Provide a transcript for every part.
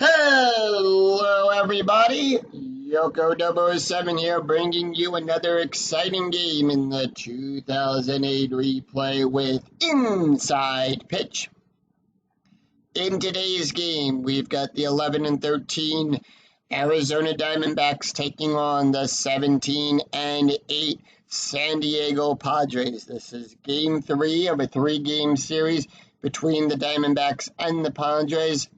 Hello, everybody. Yoko007 here, bringing you another exciting game in the 2008 replay with Inside Pitch. In today's game, we've got the 11-13 Arizona Diamondbacks taking on the 17-8 San Diego Padres. This is Game 3 of a 3-game series between the Diamondbacks and the Padres.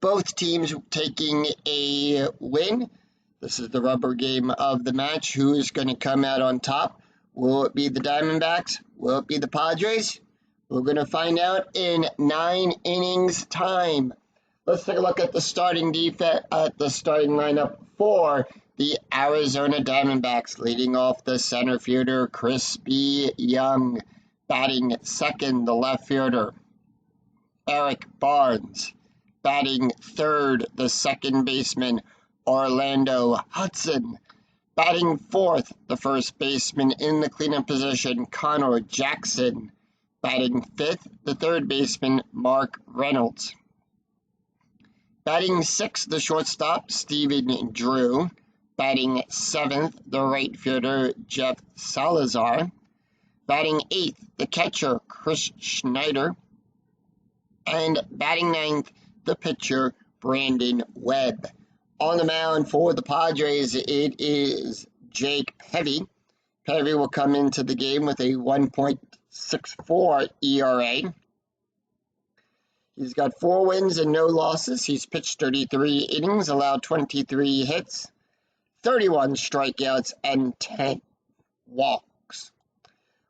Both teams taking a win. This is the rubber game of the match. Who is going to come out on top? Will it be the Diamondbacks? Will it be the Padres? We're going to find out in 9 innings time. Let's take a look at the starting lineup for the Arizona Diamondbacks. Leading off the center fielder, Crispy Young. Batting second, the left fielder, Eric Barnes. Batting third, the second baseman, Orlando Hudson. Batting fourth, the first baseman in the cleanup position, Connor Jackson. Batting fifth, the third baseman, Mark Reynolds. Batting sixth, the shortstop, Stephen Drew. Batting seventh, the right fielder, Jeff Salazar. Batting eighth, the catcher, Chris Schneider. And batting ninth, the pitcher, Brandon Webb. On the mound for the Padres, it is Jake Peavy. Peavy will come into the game with a 1.64 ERA. He's got 4 wins and no losses. He's pitched 33 innings, allowed 23 hits, 31 strikeouts, and 10 walks.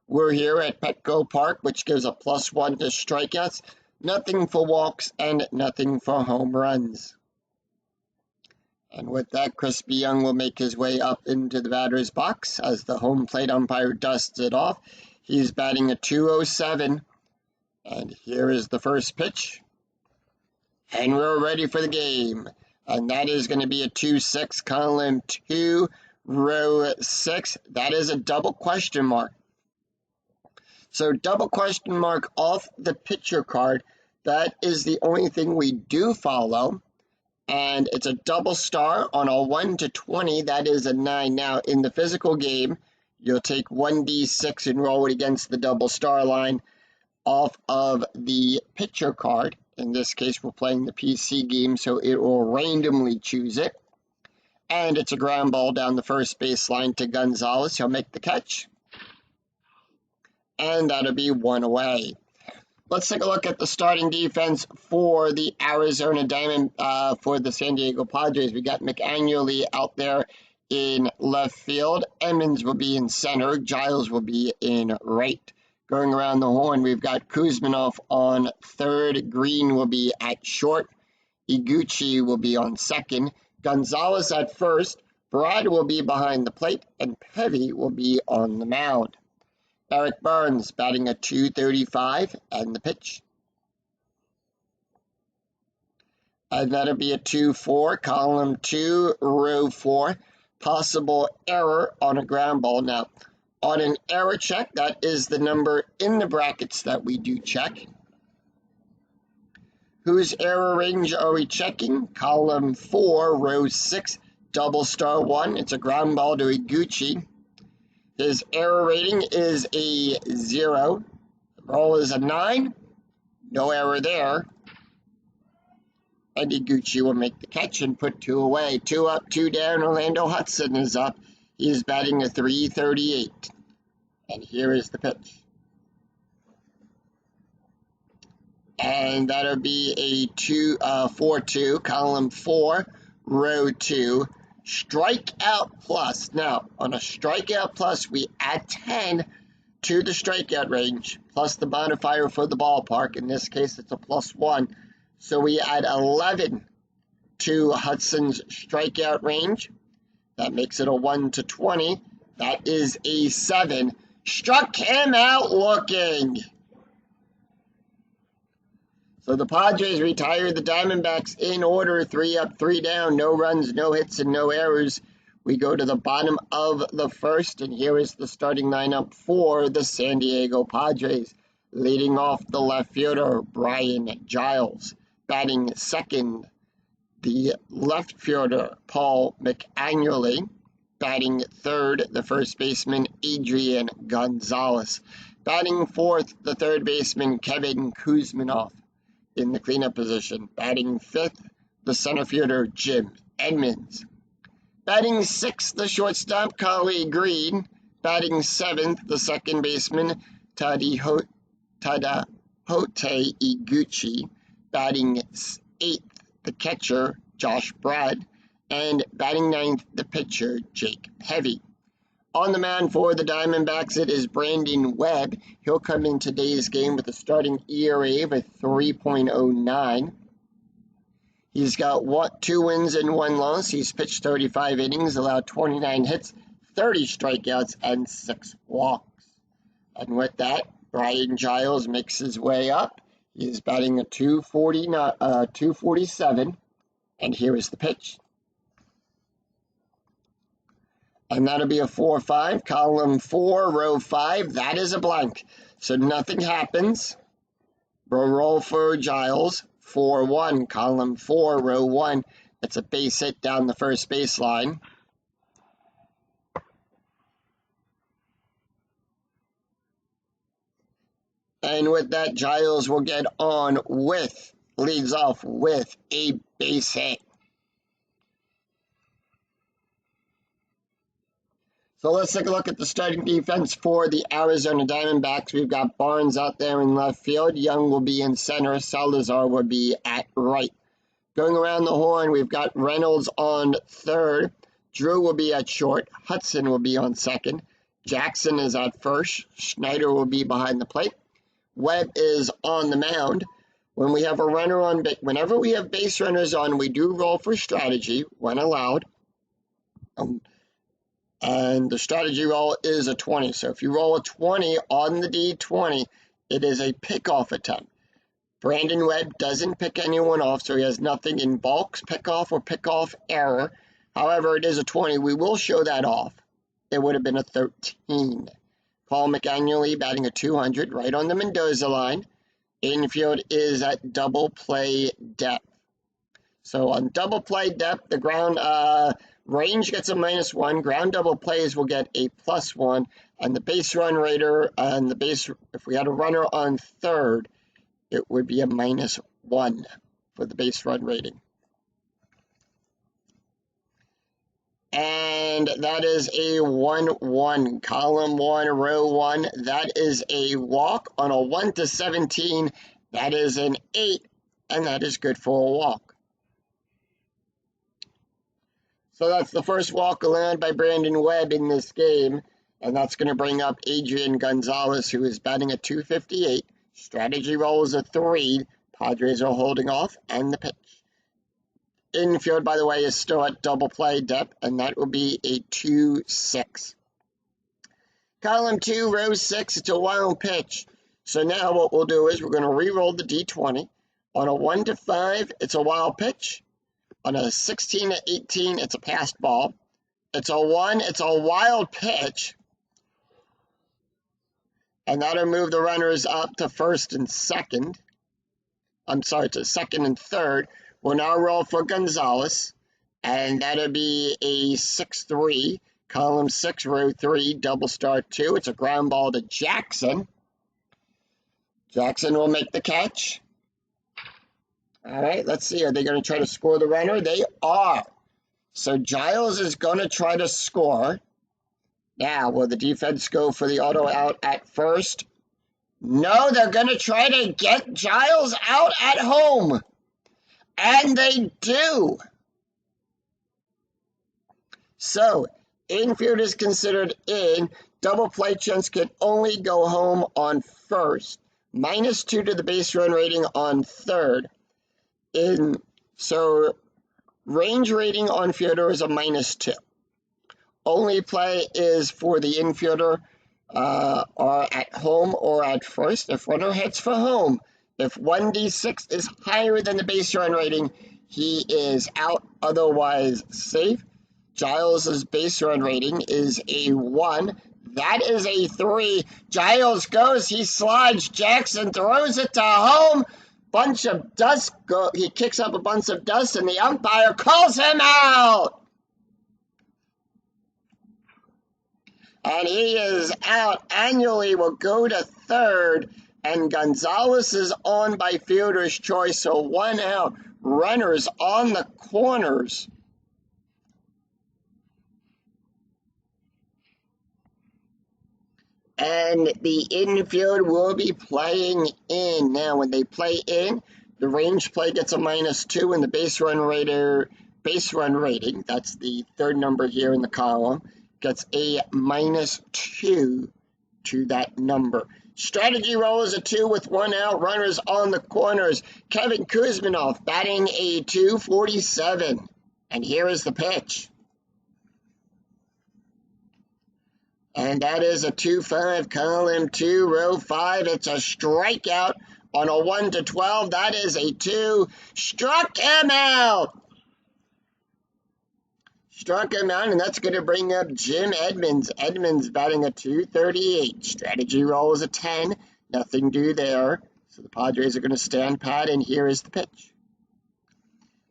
We're here at Petco Park, which gives a +1 to strikeouts. Nothing for walks and nothing for home runs. And with that, Crispy Young will make his way up into the batter's box as the home plate umpire dusts it off. He's batting a .207. And here is the first pitch. And we're ready for the game. And that is going to be a 2-6, column 2, row 6. That is a double question mark. So double question mark off the pitcher card. That is the only thing we do follow. And it's a double star on a 1 to 20. That is a 9. Now, in the physical game, you'll take 1d6 and roll it against the double star line off of the pitcher card. In this case, we're playing the PC game, so it will randomly choose it. And it's a ground ball down the first base line to Gonzalez. He'll make the catch. And that'll be 1 away. Let's take a look at the starting defense for the for the San Diego Padres. We got McAnually out there in left field. Emmons will be in center. Giles will be in right. Going around the horn, we've got Kuzminov on third. Green will be at short. Iguchi will be on second. Gonzalez at first. Brad will be behind the plate. And Peavy will be on the mound. Eric Barnes batting a .235 and the pitch. And that'll be a 2-4, column 2, row 4. Possible error on a ground ball. Now, on an error check, that is the number in the brackets that we do check. Whose error range are we checking? Column 4, row 6, double star 1. It's a ground ball to Iguchi. His error rating is a 0. The roll is a 9. No error there. And Iguchi will make the catch and put 2 away. 2 up, 2 down. Orlando Hudson is up. He's batting a .338. And here is the pitch. And that'll be a 4-2, column 4, row 2. Strikeout plus. Now, on a strikeout plus, we add 10 to the strikeout range, plus the modifier for the ballpark. In this case, it's a +1. So we add 11 to Hudson's strikeout range. That makes it a 1 to 20. That is a 7. Struck him out looking. So the Padres retired the Diamondbacks in order, 3 up, 3 down, no runs, no hits, and no errors. We go to the bottom of the first, and here is the starting lineup for the San Diego Padres. Leading off the left fielder, Brian Giles. Batting second, the left fielder, Paul McAnually. Batting third, the first baseman, Adrian Gonzalez. Batting fourth, the third baseman, Kevin Kuzminoff in the cleanup position. Batting fifth, the center fielder, Jim Edmonds. Batting sixth, the shortstop, Collie Green. Batting seventh, the second baseman, Tadahote Iguchi. Batting eighth, the catcher, Josh Brad. And batting ninth, the pitcher, Jake Peavy. On the mound for the Diamondbacks, it is Brandon Webb. He'll come in today's game with a starting ERA of a 3.09. He's got 2 wins and 1 loss. He's pitched 35 innings, allowed 29 hits, 30 strikeouts, and 6 walks. And with that, Brian Giles makes his way up. He is batting a 247. And here is the pitch. And that'll be a 4-5, column 4, row 5. That is a blank. So nothing happens. Roll for Giles, 4-1, column 4, row 1. It's a base hit down the first baseline. And with that, Giles will get on leads off with a base hit. So let's take a look at the starting defense for the Arizona Diamondbacks. We've got Barnes out there in left field. Young will be in center. Salazar will be at right. Going around the horn, we've got Reynolds on third. Drew will be at short. Hudson will be on second. Jackson is at first. Schneider will be behind the plate. Webb is on the mound. When we have a runner on, whenever we have base runners on, we do roll for strategy when allowed. And the strategy roll is a 20. So if you roll a 20 on the D20, it is a pickoff attempt. Brandon Webb doesn't pick anyone off, so he has nothing in balks, pickoff, or pickoff error. However, it is a 20. We will show that off. It would have been a 13. Paul McAnually batting a 200 right on the Mendoza line. Infield is at double play depth. So on double play depth, the ground range gets a -1. Ground double plays will get a +1. And the base run rater and if we had a runner on third, it would be a -1 for the base run rating. And that is a 1-1, column 1, row 1. That is a walk on a 1 to 17. That is an 8, and that is good for a walk. So that's the first walk allowed by Brandon Webb in this game, and that's going to bring up Adrian Gonzalez, who is batting a 258. Strategy roll is a 3. Padres are holding off, and the pitch. Infield, by the way, is still at double play depth, and that will be a 2-6. Column 2, row 6, it's a wild pitch. So now what we'll do is we're going to re-roll the D20. On a 1 to 5, it's a wild pitch. On a 16 to 18, it's a passed ball. It's a 1, it's a wild pitch. And that'll move the runners up to first and second. I'm sorry, to second and third. We'll now roll for Gonzalez. And that'll be a 6-3. Column 6, row 3, double star 2. It's a ground ball to Jackson. Jackson will make the catch. All right, let's see. Are they going to try to score the runner? They are. So Giles is going to try to score. Now, will the defense go for the auto out at first? No, they're going to try to get Giles out at home. And they do. So, infield is considered in. Double play chance can only go home on first. -2 to the base run rating on third. So range rating on fielder is a -2. Only play is for the infielder or at home or at first. If runner hits for home, if 1d6 is higher than the base run rating, he is out, otherwise safe. Giles' base run rating is a 1. That is a 3. Giles goes, he slides, Jackson throws it to home. bunch of dust he kicks up a bunch of dust, and the umpire calls him out. And he is out. Annually will go to third, and Gonzalez is on by fielder's choice, so 1 out. Runners on the corners. And the infield will be playing in. Now, when they play in, the range play gets a -2, and the base run rating, that's the third number here in the column, gets a -2 to that number. Strategy roll is a 2 with 1 out. Runners on the corners. Kevin Kuzminoff batting a .247. And here is the pitch. And that is a 2-5, column 2, row 5. It's a strikeout on a 1-12. That is a 2. Struck him out. Struck him out, and that's going to bring up Jim Edmonds. Edmonds batting a .238. Strategy roll is a 10. Nothing due there. So the Padres are going to stand pat, and here is the pitch.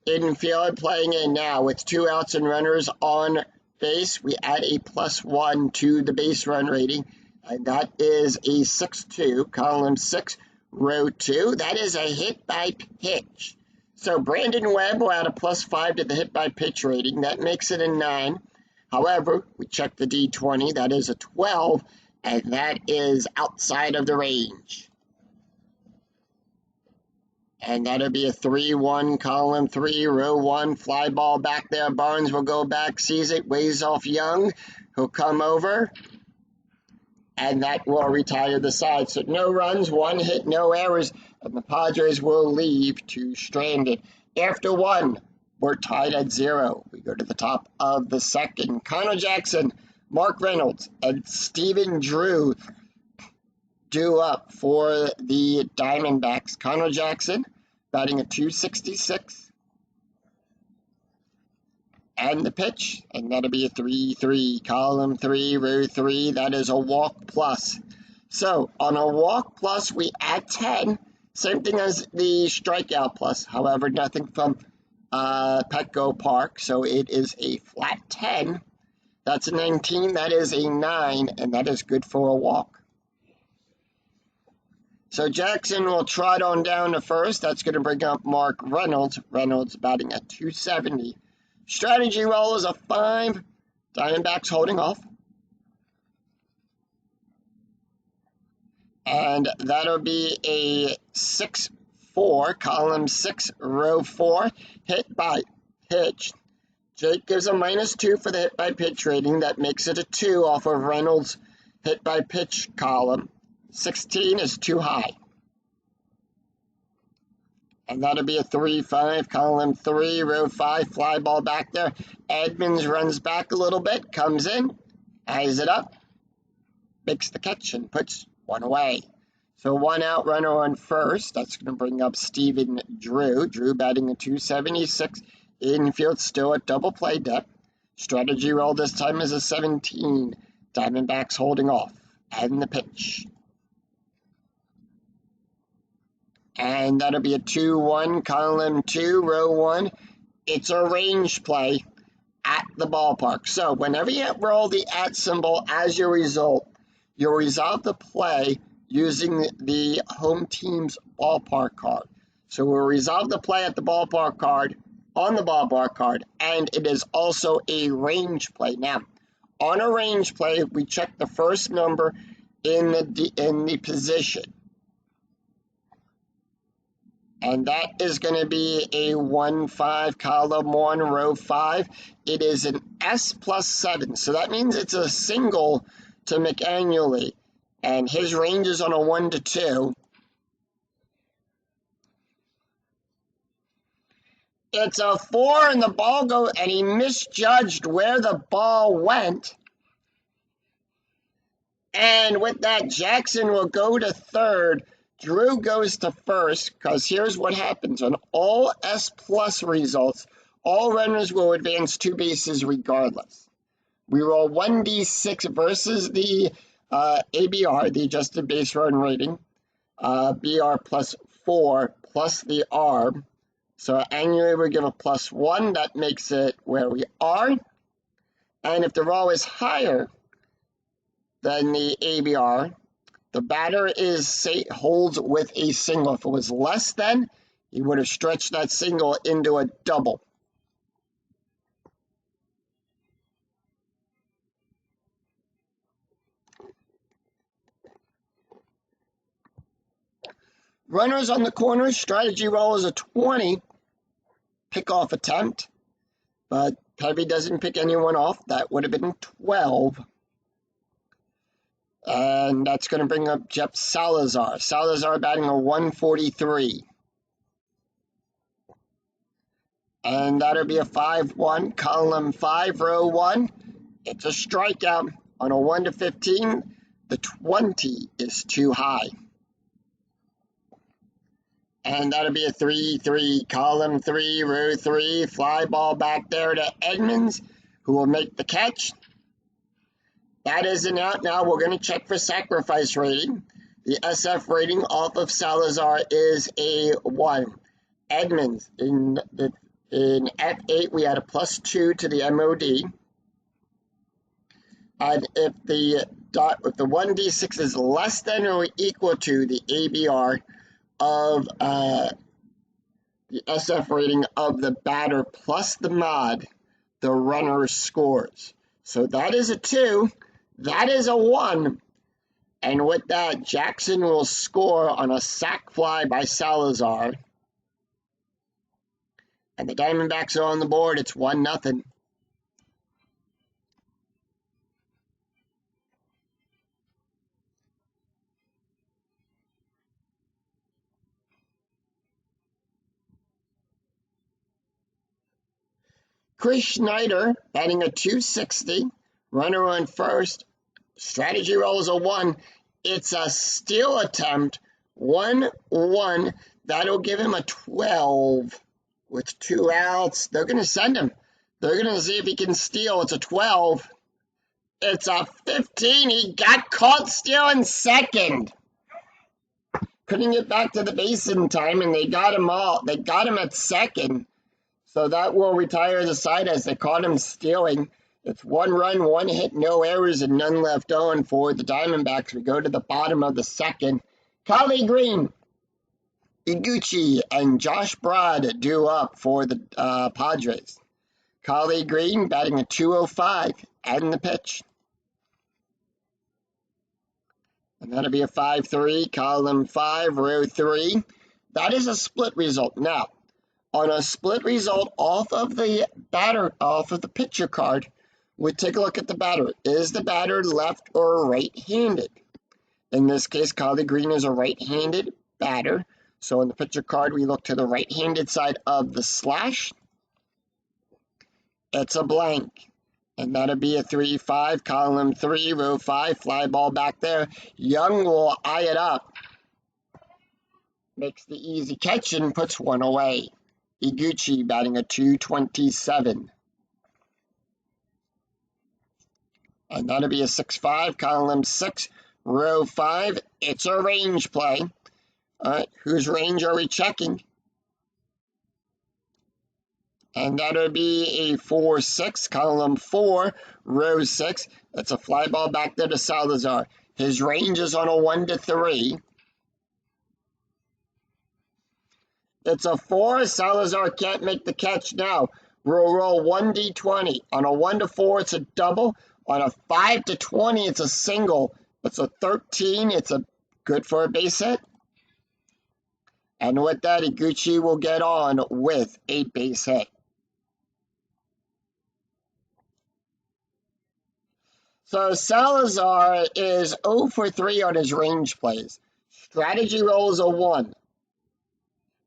Infield playing in now with 2 outs and runners on base. We add a +1 to the base run rating, and that is a 6-2, column 6, row 2. That is a hit by pitch. So Brandon Webb will add a +5 to the hit by pitch rating. That makes it a 9. However, we check the D20. That is a 12, and that is outside of the range. And that'll be a 3-1, column 3, row 1, fly ball back there. Barnes will go back, sees it, waves off Young. He'll come over, and that will retire the side. So no runs, 1 hit, no errors, and the Padres will leave 2 stranded. After 1, we're tied at 0. We go to the top of the second. Connor Jackson, Mark Reynolds, and Stephen Drew due up for the Diamondbacks. Connor Jackson batting a .266. And the pitch, and that'll be a 3-3, column 3, row 3. That is a walk plus. So on a walk plus, we add 10. Same thing as the strikeout plus. However, nothing from Petco Park. So it is a flat 10. That's a 19. That is a 9. And that is good for a walk. So Jackson will trot on down to first. That's going to bring up Mark Reynolds. Reynolds batting at .270. Strategy roll is a 5. Diamondbacks holding off. And that'll be a 6-4, column 6, row 4, hit by pitch. Jake gives a -2 for the hit by pitch rating. That makes it a 2 off of Reynolds' hit by pitch column. 16 is too high. And that'll be a 3-5, column 3, row 5, fly ball back there. Edmonds runs back a little bit, comes in, eyes it up, makes the catch, and puts 1 away. So 1 out, runner on first. That's going to bring up Stephen Drew. Drew batting a .276. Infield still at double play depth. Strategy roll this time is a 17. Diamondbacks holding off. And the pitch. And that'll be a 2-1, column 2, row 1. It's a range play at the ballpark. So whenever you roll the @ symbol as your result, you'll resolve the play using the home team's ballpark card. So we'll resolve the play at the ballpark card, on the ballpark card, and it is also a range play. Now, on a range play, we check the first number in the position. And that is going to be a 1-5, column 1, row 5. It is an S +7. So that means it's a single to McAnally. And his range is on a 1 to 2. It's a 4, and the ball goes, and he misjudged where the ball went. And with that, Jackson will go to third. Drew goes to first, because here's what happens. On all S+ results, all runners will advance 2 bases regardless. We roll 1d6 versus the ABR, the adjusted base run rating, BR +4 plus the R. So annually we give a +1. That makes it where we are. And if the row is higher than the ABR, the batter holds with a single. If it was less than, he would have stretched that single into a double. Runners on the corner, strategy roll is a 20 pickoff attempt, but Pevy doesn't pick anyone off. That would have been 12. And that's going to bring up Jeff Salazar. Salazar batting a 143. And that'll be a 5-1, column 5, row 1. It's a strikeout on a 1 to 15. The 20 is too high. And that'll be a 3-3, column 3, row 3. Fly ball back there to Edmonds, who will make the catch. That isn't out. Now we're going to check for sacrifice rating. The SF rating off of Salazar is a 1. Edmonds, in F8, we had a +2 to the MOD. And if the 1d6 is less than or equal to the ABR of the SF rating of the batter plus the mod, the runner scores. So that is a 2. That is a 1. And with that, Jackson will score on a sac fly by Salazar. And the Diamondbacks are on the board. It's 1-0. Chris Schneider batting a 260. Runner on first. Strategy roll is a 1. It's a steal attempt. 1-1. That'll give him a 12 with 2 outs. They're going to send him. They're going to see if he can steal. It's a 12. It's a 15. He got caught stealing second. Couldn't get back to the base in time, and they got him all. They got him at second. So that will retire the side as they caught him stealing. It's 1 run, 1 hit, no errors, and none left on for the Diamondbacks. We go to the bottom of the second. Kali Green, Iguchi, and Josh Broad due up for the Padres. Kali Green batting a 205, adding the pitch. And that'll be a 5-3, column 5, row 3. That is a split result. Now, on a split result off of the pitcher card, we take a look at the batter. Is the batter left or right-handed? In this case, Kali Green is a right-handed batter. So on the pitcher card, we look to the right-handed side of the slash. It's a blank. And that'll be a 3-5, column 3, row 5, fly ball back there. Young will eye it up. Makes the easy catch and puts one away. Iguchi batting a 227. And that'll be a 6-5, column 6, row 5. It's a range play. All right, whose range are we checking? And that'll be a 4-6, column 4, row 6. That's a fly ball back there to Salazar. His range is on a 1 to 3. It's a 4. Salazar can't make the catch now. We'll roll 1d20. On a 1 to 4, it's a double. On a 5 to 20, it's a single. It's a 13. It's a good for a base hit. And with that, Iguchi will get on with a base hit. So Salazar is 0 for 3 on his range plays. Strategy roll is a 1.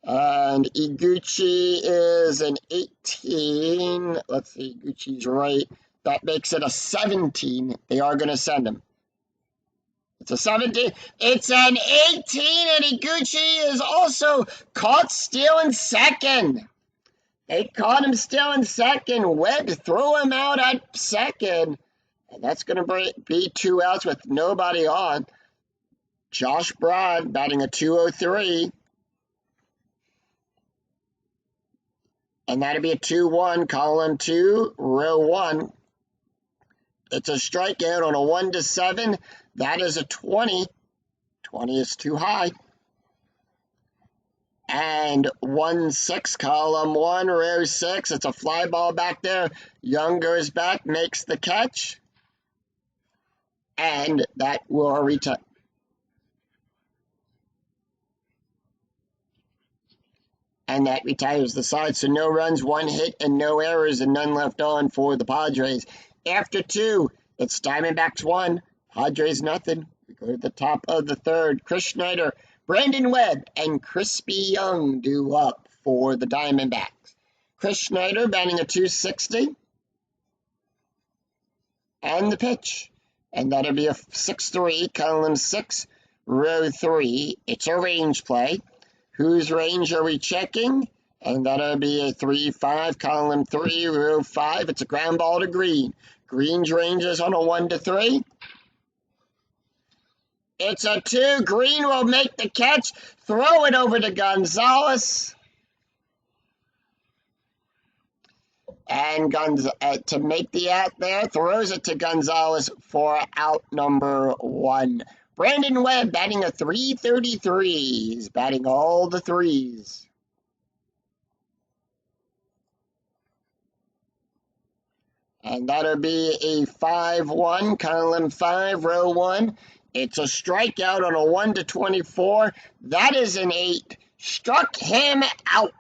And Iguchi is an 18. Let's see, Iguchi's right. That makes it a 17. They are going to send him. It's a 17. It's an 18, and Iguchi is also caught stealing second. They caught him stealing second. Webb threw him out at second. And that's going to be 2 outs with nobody on. Josh Broad batting a 203. And that'll be a 2-1, column 2, row 1. It's a strikeout on a 1-7. That is a 20. 20 is too high. And 1-6, column 1, row 6. It's a fly ball back there. Young goes back, makes the catch. And that will retire. And that retires the side. So no runs, 1 hit, and no errors, and none left on for the Padres. After 2, it's Diamondbacks 1, Padres nothing. We go to the top of the 3rd. Chris Schneider, Brandon Webb, and Crispy Young due up for the Diamondbacks. Chris Schneider batting a .260. And the pitch. And that'll be a 6-3, column 6, row 3. It's a range play. Whose range are we checking? And that'll be a 3-5, column 3, row 5. It's a ground ball to Green. Green's range is on a 1-3. It's a 2. Green will make the catch. Throw it over to Gonzalez. And to make the out there, throws it to Gonzalez for out number 1. Brandon Webb batting a .333. He's batting all the threes. And that'll be a 5-1, column 5, row 1. It's a strikeout on a 1-24. That is an 8. Struck him out.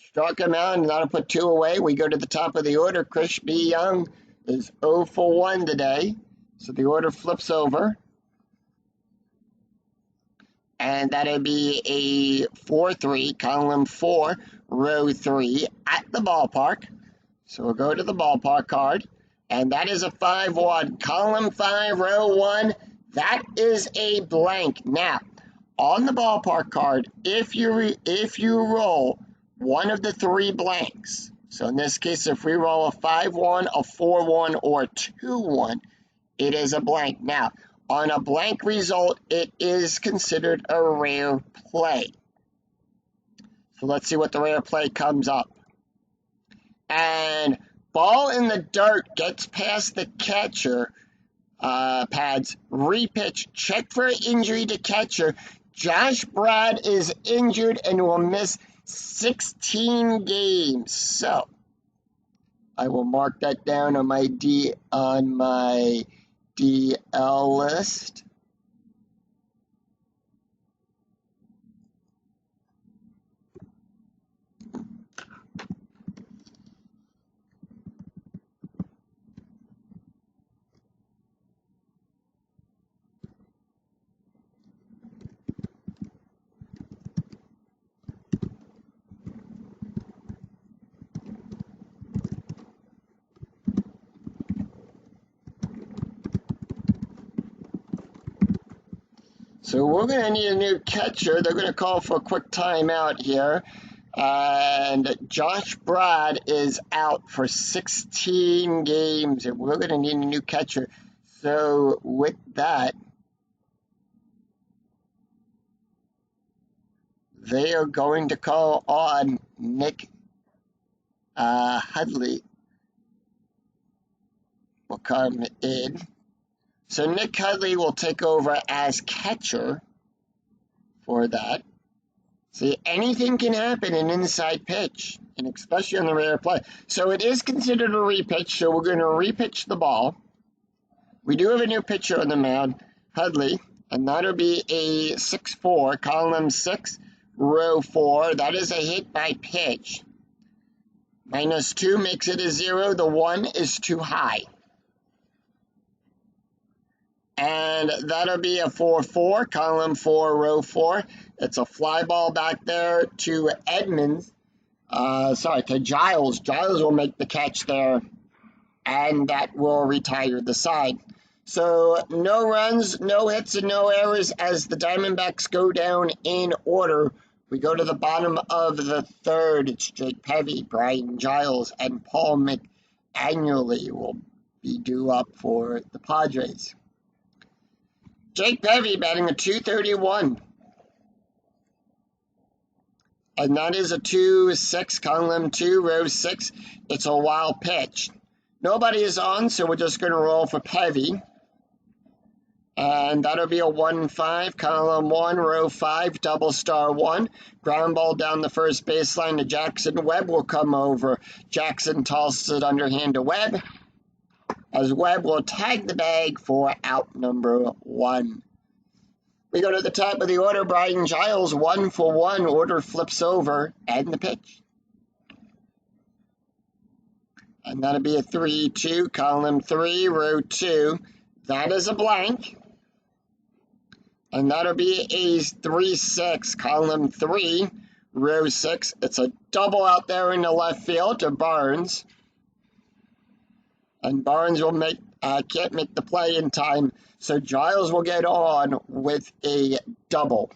Struck him out, and that'll put 2 away. We go to the top of the order. Chris B. Young is 0 for 1 today. So the order flips over. And that'll be a 4-3, column 4, row 3 at the ballpark. So we'll go to the ballpark card. And that is a 5-1, column 5, row 1. That is a blank. Now, on the ballpark card, if you roll one of the 3 blanks, so in this case, if we roll a 5-1, a 4-1, or a 2-1, it is a blank. Now, on a blank result, it is considered a rare play. So let's see what the rare play comes up. And ball in the dirt gets past the catcher pads. Repitch. Check for injury to catcher. Josh Brad is injured and will miss 16 games. So I will mark that down on my DL list. So we're going to need a new catcher. They're going to call for a quick timeout here. And Josh Brad is out for 16 games. And we're going to need a new catcher. So with that, they are going to call on Nick Hudley. Will come in. So Nick Hudley will take over as catcher for that. See, anything can happen in inside pitch, and especially on the rare play. So it is considered a repitch, so we're going to repitch the ball. We do have a new pitcher on the mound, Hudley, and that'll be a 6-4, column 6, row 4. That is a hit by pitch. -2 makes it a 0. The 1 is too high. And that'll be a 4-4, column 4, row 4. It's a fly ball back there to to Giles. Giles will make the catch there, and that will retire the side. So no runs, no hits, and no errors as the Diamondbacks go down in order. We go to the bottom of the 3rd. It's Jake Pevy, Brian Giles, and Paul McAnally will be due up for the Padres. Jake Pevy batting a .231. And that is a 2-6, column 2, row 6. It's a wild pitch. Nobody is on, so we're just going to roll for Pevy. And that'll be a 1-5, column 1, row 5, double star 1. Ground ball down the first baseline to Jackson. Webb will come over. Jackson tosses it underhand to Webb, as Webb will tag the bag for out number 1. We go to the top of the order. Brian Giles, 1 for 1. Order flips over, and the pitch. And that'll be a 3-2, column 3, row 2. That is a blank. And that'll be a 3-6, column 3, row 6. It's a double out there in the left field to Barnes. And Barnes will can't make the play in time, so Giles will get on with a double.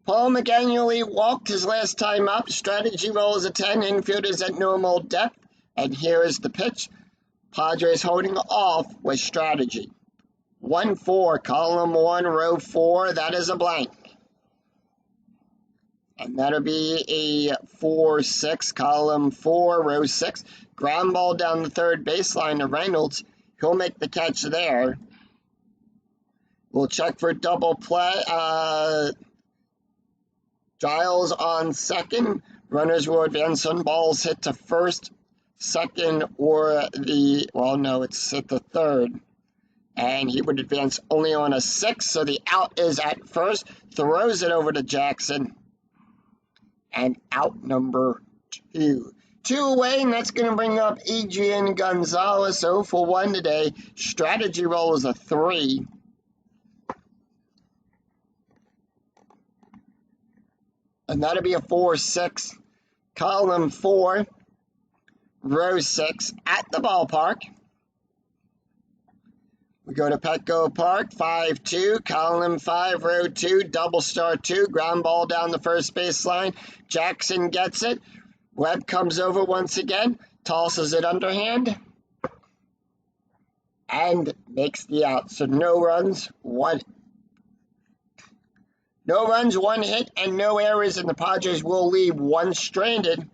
Paul McAnally walked his last time up. Strategy rolls a 10. Infielders at normal depth. And here is the pitch. Padres holding off with strategy. 1-4, column 1, row 4. That is a blank. And that'll be a 4-6, column 4, row 6. Ground ball down the third baseline to Reynolds. He'll make the catch there. We'll check for double play. Giles on second. Runners will advance on balls hit to first, second, or it's at the third. And he would advance only on a 6, so the out is at first. Throws it over to Jackson. And out number 2. 2 away, and that's going to bring up Adrian Gonzalez, 0 for 1 today. Strategy roll is a 3. And that'll be a 4-6, column 4, row 6 at the ballpark. We go to Petco Park, 5-2, column 5, row 2, double star 2, ground ball down the first baseline. Jackson gets it. Webb comes over once again, tosses it underhand, and makes the out. So no runs, one hit, and no errors, and the Padres will leave 1 stranded.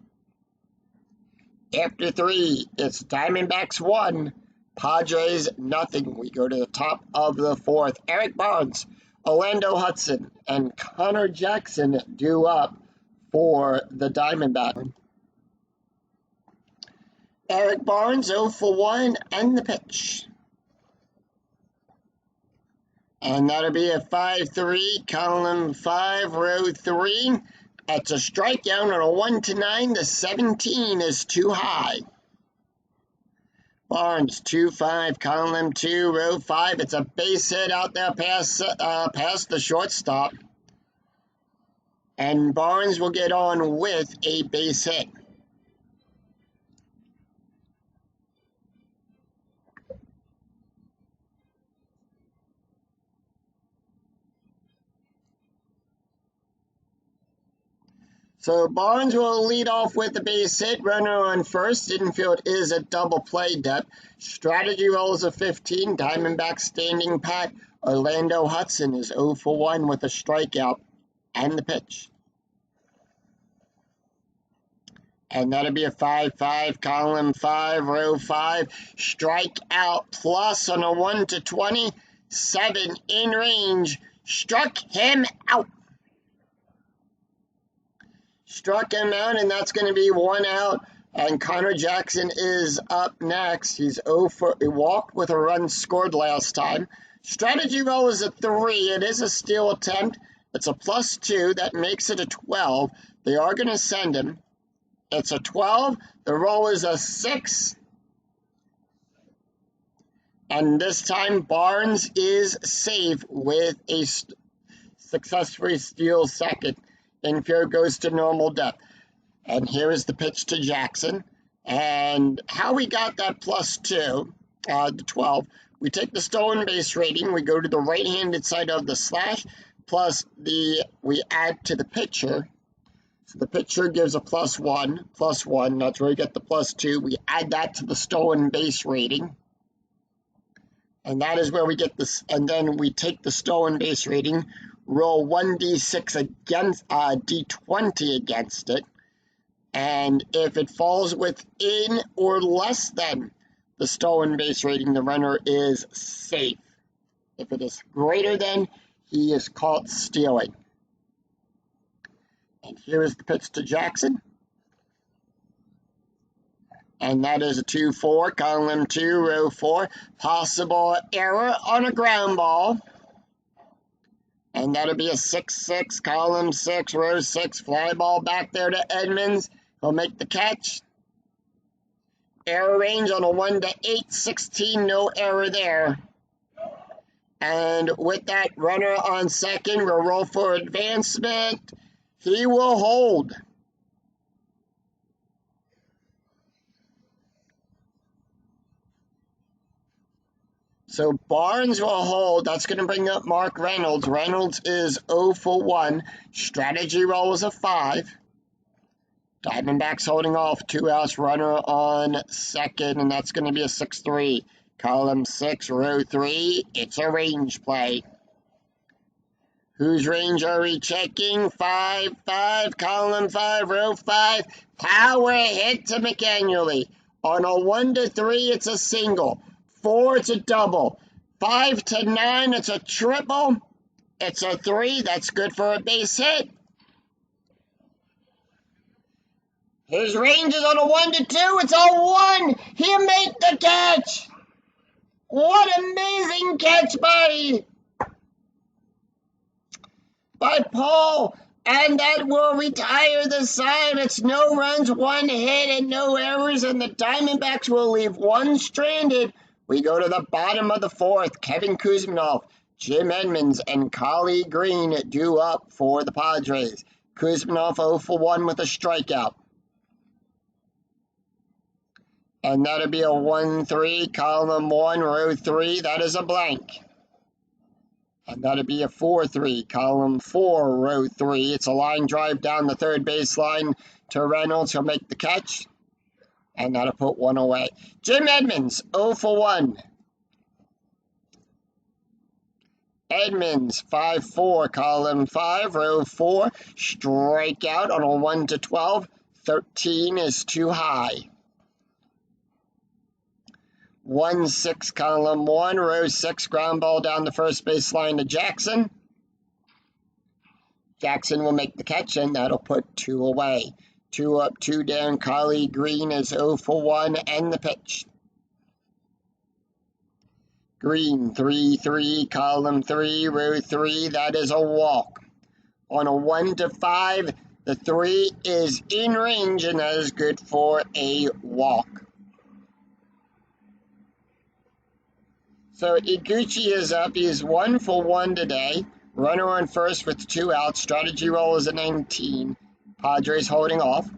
After 3, it's Diamondbacks 1, Padres nothing. We go to the top of the 4th. Eric Barnes, Orlando Hudson, and Connor Jackson due up for the Diamondbacks. Eric Barnes, 0 for 1, and the pitch. And that'll be a 5-3, column 5, row 3. It's a strikeout on a 1-9. The 17 is too high. Barnes, 2-5, column 2, row 5. It's a base hit out there past the shortstop. And Barnes will get on with a base hit. So Barnes will lead off with the base hit. Runner on first. Infield is a double play depth. Strategy rolls a 15. Diamondbacks standing pat. Orlando Hudson is 0 for 1 with a strikeout and the pitch. And that'll be a 5-5, column 5, row 5. Strikeout plus on a 1-20. 7 in range. Struck him out. Struck him out, and that's going to be 1 out. And Connor Jackson is up next. He walked with a run scored last time. Strategy roll is a 3. It is a steal attempt. It's a +2. That makes it a 12. They are going to send him. It's a 12. The roll is a 6. And this time Barnes is safe with a successfully steal second. Infield goes to normal depth. And here is the pitch to Jackson. And how we got that +2, the 12, we take the stolen base rating, we go to the right-handed side of the slash, plus we add to the pitcher. So the pitcher gives a +1, that's where we get the +2. We add that to the stolen base rating. And that is where we get this, and then we take the stolen base rating, roll 1d6 against d20 against it, and if it falls within or less than the stolen base rating, the runner is safe. If it is greater than, he is caught stealing. And here is the pitch to Jackson. And that is a 2-4, column 2, row 4. Possible error on a ground ball. And that'll be a 6-6, column 6, row 6. Fly ball back there to Edmonds. He'll make the catch. Error range on a 1 to 8, 16, no error there. And with that, runner on second, we'll roll for advancement. He will hold. So Barnes will hold. That's going to bring up Mark Reynolds. Reynolds is 0 for 1. Strategy roll is a 5. Diamondbacks holding off. 2 outs, runner on second, and that's going to be a 6-3. Column 6, row 3. It's a range play. Whose range are we checking? 5-5, column 5, row 5. Power hit to McAnually. On a 1 to 3, it's a single. 4, it's a double. 5 to 9, it's a triple. It's a 3, that's good for a base hit. His range is on a 1 to 2, it's a 1. He'll make the catch. What amazing catch by Paul. And that will retire the side. It's no runs, 1 hit, and no errors, and the Diamondbacks will leave 1 stranded. We go to the bottom of the 4th. Kevin Kuzminov, Jim Edmonds, and Collie Green due up for the Padres. Kuzminov 0 for 1 with a strikeout. And that'll be a 1-3, column 1, row 3. That is a blank. And that'll be a 4-3, column 4, row 3. It's a line drive down the third baseline to Reynolds. He'll make the catch. And that'll put 1 away. Jim Edmonds, 0 for 1. Edmonds, 5-4, column 5, row 4. Strikeout on a 1 to 12. 13 is too high. 1-6, column 1, row 6. Ground ball down the first baseline to Jackson. Jackson will make the catch, and that'll put 2 away. 2 up, 2 down. Collie Green is 0 for 1, and the pitch. Green, 3-3, column 3, row 3. That is a walk. On a 1 to 5, the 3 is in range, and that is good for a walk. So Iguchi is up. He is 1 for 1 today. Runner on first with 2 outs. Strategy roll is a 19. Padres holding off.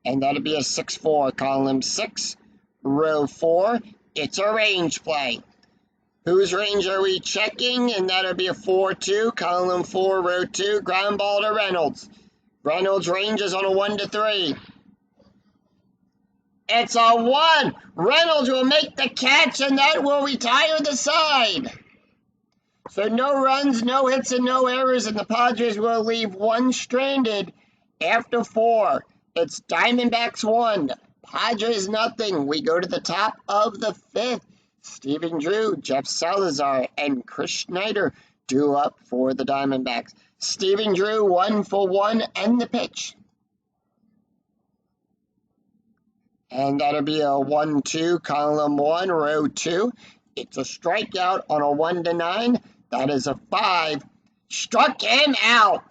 And that'll be a 6-4, column 6, row 4. It's a range play. Whose range are we checking? And that'll be a 4-2, column 4, row 2. Ground ball to Reynolds. Reynolds' range is on a 1 to 3. It's a 1. Reynolds will make the catch, and that will retire the side. So no runs, no hits, and no errors, and the Padres will leave 1 stranded after 4. It's Diamondbacks 1, Padres nothing. We go to the top of the 5th. Stephen Drew, Jeff Salazar, and Chris Schneider due up for the Diamondbacks. Stephen Drew 1 for 1, and the pitch. And that'll be a 1-2, column 1, row 2. It's a strikeout on a 1 to 9. That is a 5. Struck him out.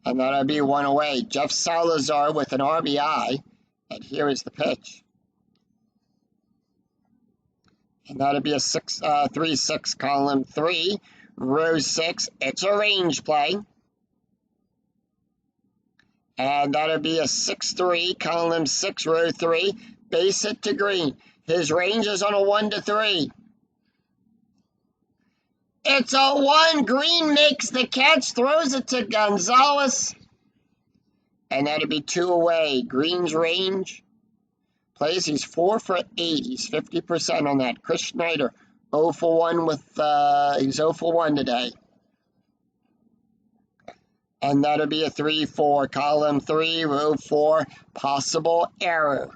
And that'll be 1 away. Jeff Salazar with an RBI. And here is the pitch. And that'll be a 3-6, column 3, row 6. It's a range play. And that'll be a 6-3, column 6, row 3. Base hit to Green. His range is on a 1 to 3. It's a 1. Green makes the catch, throws it to Gonzalez. And that'll be 2 away. Green's range, plays. He's 4 for 8. He's 50% on that. Chris Schneider, 0 for 1 with, he's 0 for 1 today. And that'll be a 3-4. Column 3, row 4, possible error.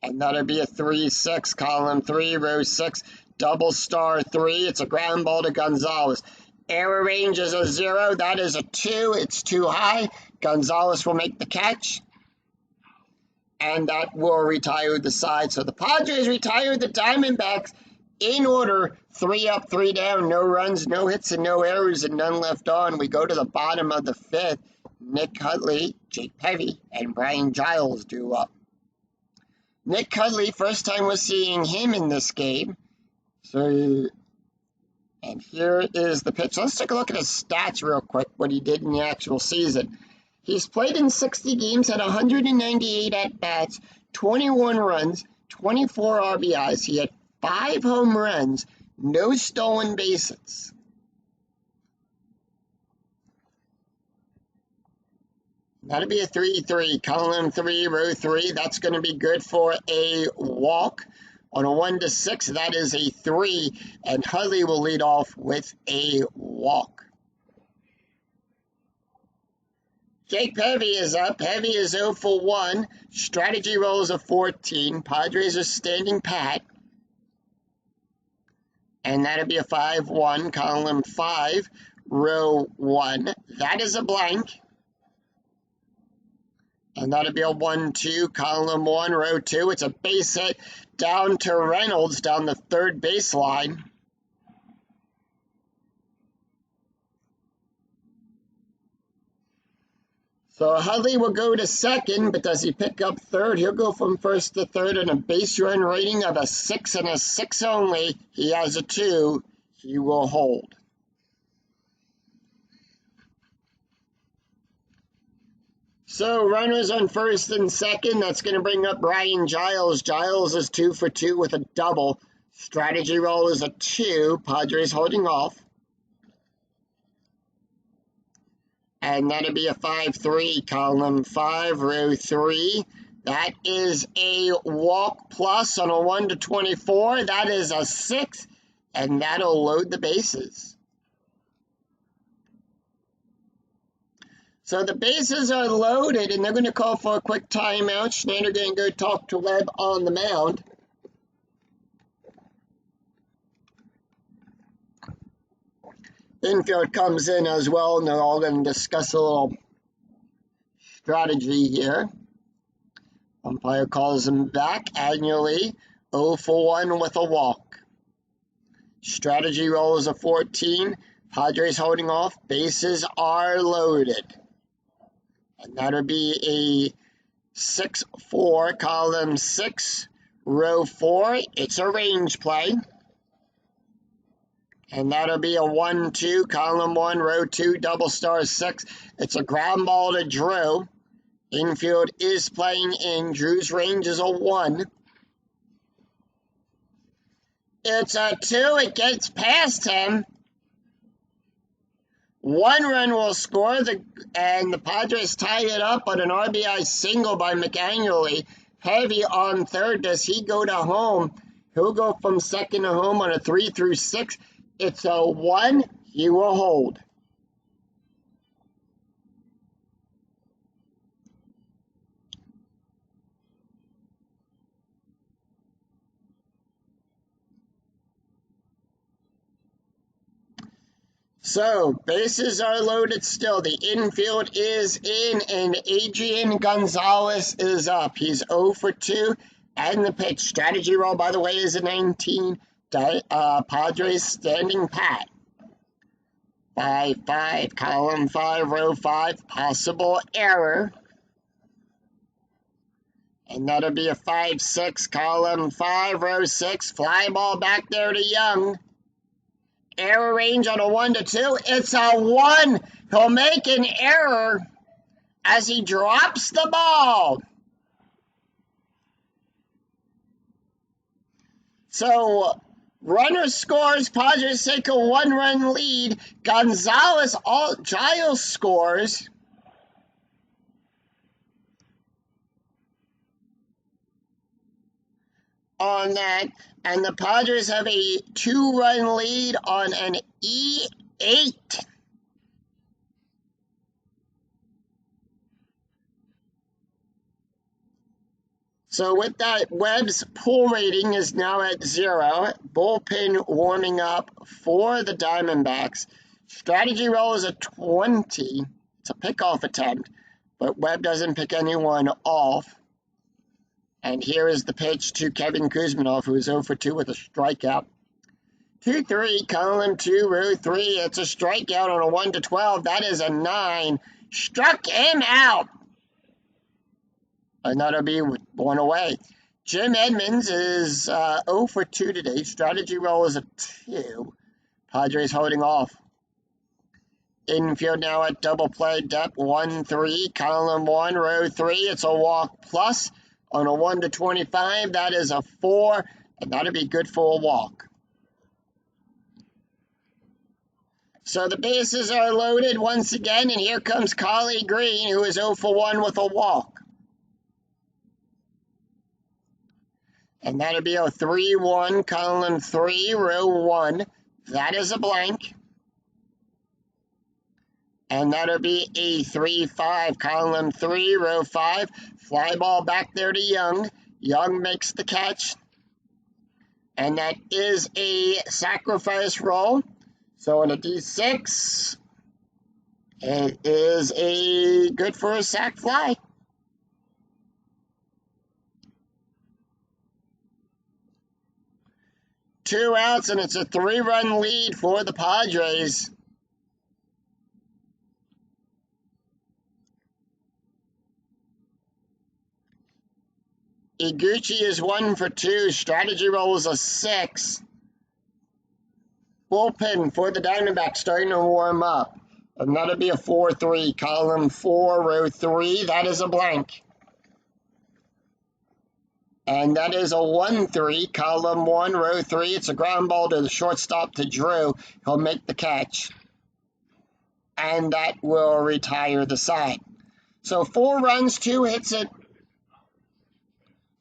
And that'll be a 3-6. Column 3, row 6, double star 3. It's a ground ball to Gonzalez. Error range is a 0. That is a 2. It's too high. Gonzalez will make the catch. And that will retire the side. So the Padres retire the Diamondbacks in order, 3 up, 3 down, no runs, no hits, and no errors, and none left on. We go to the bottom of the 5th. Nick Cutley, Jake Peavy, and Brian Giles due up. Nick Cutley, first time we're seeing him in this game. So, and here is the pitch. Let's take a look at his stats real quick, what he did in the actual season. He's played in 60 games, had 198 at-bats, 21 runs, 24 RBIs. He had 5 home runs, no stolen bases. That'll be a 3-3. Column 3, row 3. That's going to be good for a walk. On a 1-6, that is a 3. And Hudley will lead off with a walk. Jake Peavy is up. Peavy is 0 for 1. Strategy roll is a 14. Padres are standing pat. And that'll be a 5-1. Column 5, row 1. That is a blank. And that'll be a 1-2. Column 1, row 2. It's a base hit down to Reynolds down the third baseline. So Hudley will go to second, but does he pick up third? He'll go from first to third on a base run rating of a 6 and a 6 only. He has a 2. He will hold. So runners on first and second. That's going to bring up Brian Giles. Giles is 2 for 2 with a double. Strategy roll is a 2. Padres holding off. And that'll be a 5-3. Column 5, row 3. That is a walk plus on a 1-24. That is a 6. And that'll load the bases. So the bases are loaded, and they're going to call for a quick timeout. Schneider going to go talk to Webb on the mound. Infield comes in as well, and they're all going to discuss a little strategy here. Umpire calls him back annually, 0 for 1 with a walk. Strategy roll is a 14. Padres holding off. Bases are loaded. And that'll be a 6-4, column 6, row 4. It's a range play. And that'll be a 1-2, column 1, row 2, double star 6. It's a ground ball to Drew. Infield is playing in. Drew's range is a 1. It's a 2. It gets past him. 1 run will score, and the Padres tie it up on an RBI single by McAnally. Heavy on third. Does he go to home? He'll go from second to home on a 3-6. It's a 1. He will hold. So, bases are loaded still. The infield is in, and Adrian Gonzalez is up. He's 0 for 2. And the pitch. Strategy roll, by the way, is a 19. Padres standing pat. 5-5, column 5, row 5. Possible error. And that'll be a 5-6, column 5, row 6. Fly ball back there to Young. Error range on a 1-2. It's a 1. He'll make an error as he drops the ball. So, runner scores. Padres take a 1-run lead. Giles scores. on that. And the Padres have a 2-run lead on an E8. So with that, Webb's pull rating is now at 0. Bullpen warming up for the Diamondbacks. Strategy roll is a 20. It's a pickoff attempt, but Webb doesn't pick anyone off. And here is the pitch to Kevin Kuzminov, who is 0 for 2 with a strikeout. 2-3, column 2, row 3. It's a strikeout on a 1-12. That is a 9. Struck him out. And that'll be 1 away. Jim Edmonds is 0 for 2 today. Strategy roll is a 2. Padres holding off. Infield now at double play depth. 1-3, column 1, row 3. It's a walk plus on a 1-25. That is a 4, and that'll be good for a walk. So the bases are loaded once again, and here comes Collie Green, who is 0 for 1 with a walk. And that'll be a 3-1, column 3, row 1. That is a blank. And that'll be a 3-5, column 3, row 5. Fly ball back there to Young. Young makes the catch. And that is a sacrifice roll. So on a D6, it is a good for a sac fly. Two outs, and it's a 3-run lead for the Padres. Iguchi is 1 for 2. Strategy roll is a 6. Bullpen for the Diamondbacks starting to warm up. And that'll be a 4-3, column 4, row 3. That is a blank. And that is a 1-3, column 1, row 3. It's a ground ball to the shortstop to Drew. He'll make the catch. And that will retire the side. So 4 runs, 2 hits it.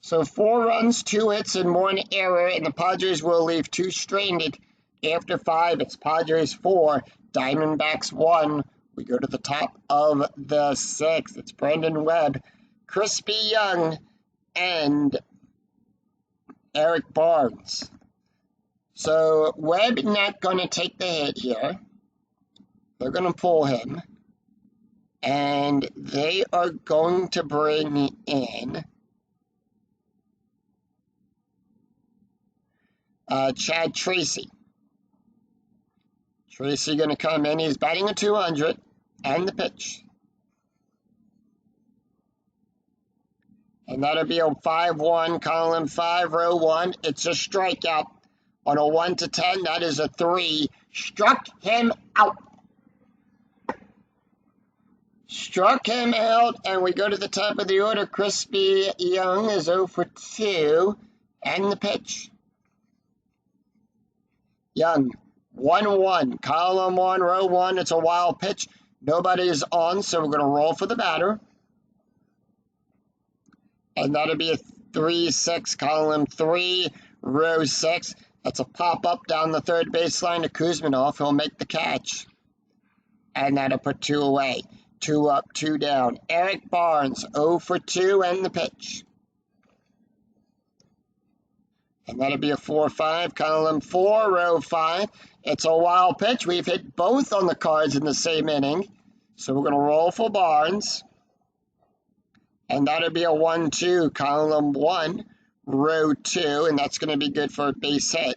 So 4 runs, 2 hits, and 1 error. And the Padres will leave 2 stranded. After 5, it's Padres 4, Diamondbacks 1. We go to the top of the 6th. It's Brandon Webb, Crispy Young, and Eric Barnes. So Webb not going to take the hit here. They're going to pull him. And they are going to bring in Chad Tracy. Tracy going to come in. He's batting a 200. And the pitch. And that'll be a 5-1, column 5, row 1. It's a strikeout on a 1-10. That is a 3. Struck him out. Struck him out, and we go to the top of the order. Crispy Young is 0 for 2. And the pitch. Young, 1-1, column 1, row 1. It's a wild pitch. Nobody's on, so we're going to roll for the batter. And that'll be a 3-6, column 3, row 6. That's a pop-up down the third baseline to Kuzminov. He'll make the catch. And that'll put 2 away. 2 up, 2 down. Eric Barnes, 0 for 2, and the pitch. And that'll be a 4-5, column 4, row 5. It's a wild pitch. We've hit both on the cards in the same inning. So we're going to roll for Barnes. And that'll be a 1-2, column 1, row 2. And that's going to be good for a base hit.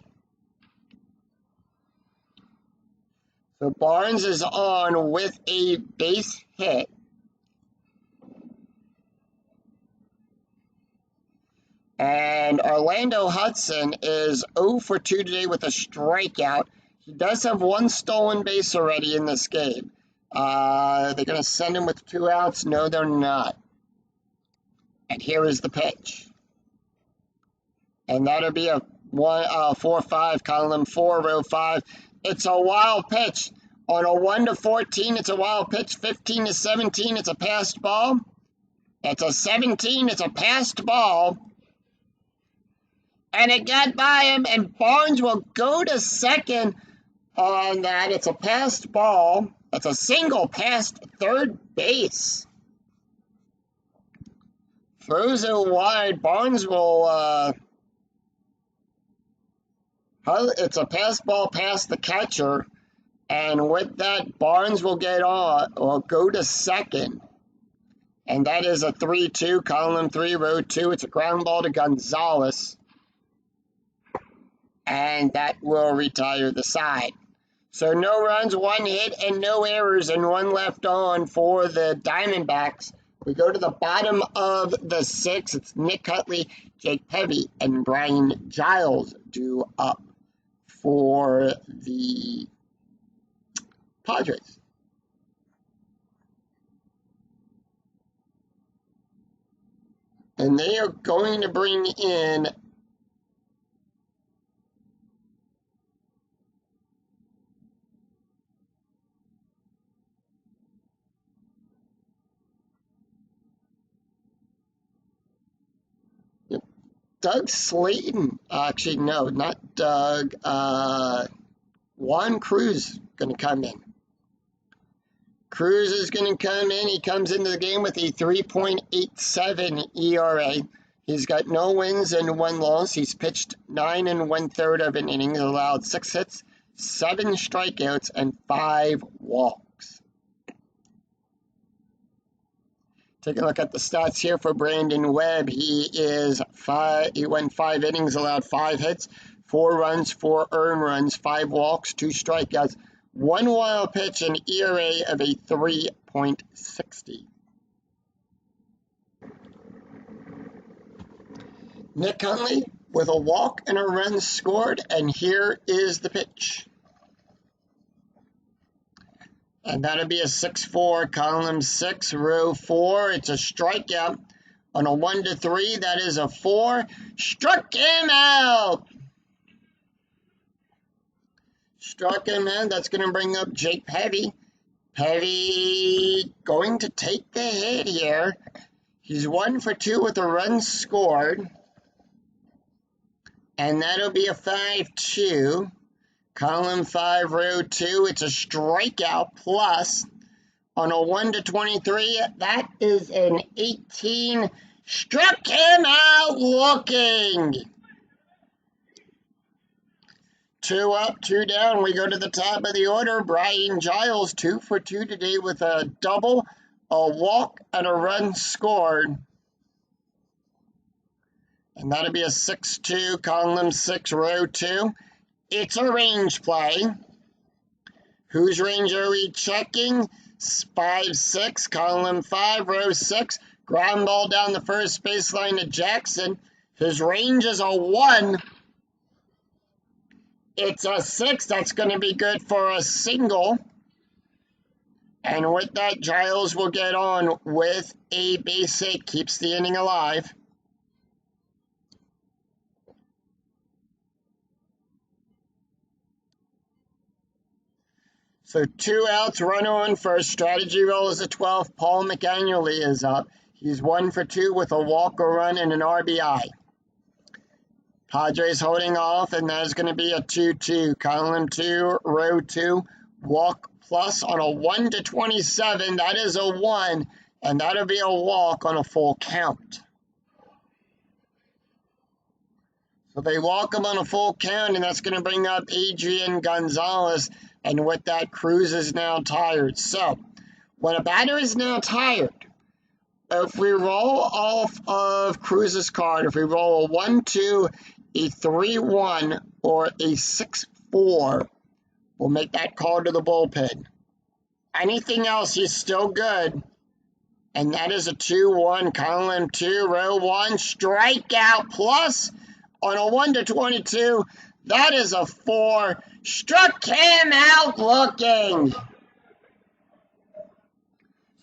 So Barnes is on with a base hit. And Orlando Hudson is 0 for 2 today with a strikeout. He does have 1 stolen base already in this game. They're going to send him with 2 outs. No, they're not. And here is the pitch. And that'll be a 4-5, column 4, row 5. It's a wild pitch. On a 1-14, it's a wild pitch. 15-17, it's a passed ball. It's a 17, it's a passed ball. And it got by him, and Barnes will go to second on that. It's a passed ball. It's a single past third base. Throws it wide. Barnes will, it's a pass ball past the catcher. And with that, Barnes will go to second. And that is a 3-2, column 3, row 2. It's a ground ball to Gonzalez. And that will retire the side. So no runs, 1 hit, and no errors, and 1 left on for the Diamondbacks. We go to the bottom of the 6th. It's Nick Utley, Jake Peavy, and Brian Giles due up for the Padres. And they are going to bring in Doug Slayton. Actually, no, not Doug. Juan Cruz going to come in. Cruz is going to come in. He comes into the game with a 3.87 ERA. He's got no wins and 1 loss. He's pitched 9 1/3 of an inning, allowed 6 hits, 7 strikeouts, and 5 walks. Take a look at the stats here for Brandon Webb. He went 5 innings, allowed 5 hits, 4 runs, 4 earned runs, 5 walks, 2 strikeouts, 1 wild pitch, an ERA of a 3.60. Nick Hundley with a walk and a run scored, and here is the pitch. And that'll be a 6-4, column 6, row 4. It's a strikeout on a 1-3. That is a 4. Struck him out. Struck him out. That's going to bring up Jake Peavy. Peavy going to take the hit here. He's 1 for 2 with a run scored. And that'll be a 5-2. Column 5, row 2, it's a strikeout plus. On a 1-23, that is an 18. Struck him out looking. 2 up, 2 down. We go to the top of the order. Brian Giles, 2 for 2 today with a double, a walk, and a run scored. And that'll be a 6-2, column 6, row 2. It's a range play. Whose range are we checking? 5-6, column 5, row 6. Ground ball down the first baseline to Jackson. His range is a 1. It's a 6. That's going to be good for a single. And with that, Giles will get on with a base hit. Keeps the inning alive. So 2 outs, runner on first. Strategy roll is a 12. Paul McAnally is up. He's 1 for 2 with a walk, a run, and an RBI. Padres holding off, and that is going to be a 2-2. Column 2, row 2, walk plus on a 1-27. That is a 1, and that'll be a walk on a full count. So they walk him on a full count, and that's going to bring up Adrian Gonzalez. And with that, Cruz is now tired. So, when a batter is now tired, if we roll off of Cruz's card, if we roll a 1-2, a 3-1, or a 6-4, we'll make that call to the bullpen. Anything else, he's still good. And that is a 2-1, column 2, row 1, strikeout plus on a 1-22. That is a 4. Struck him out looking.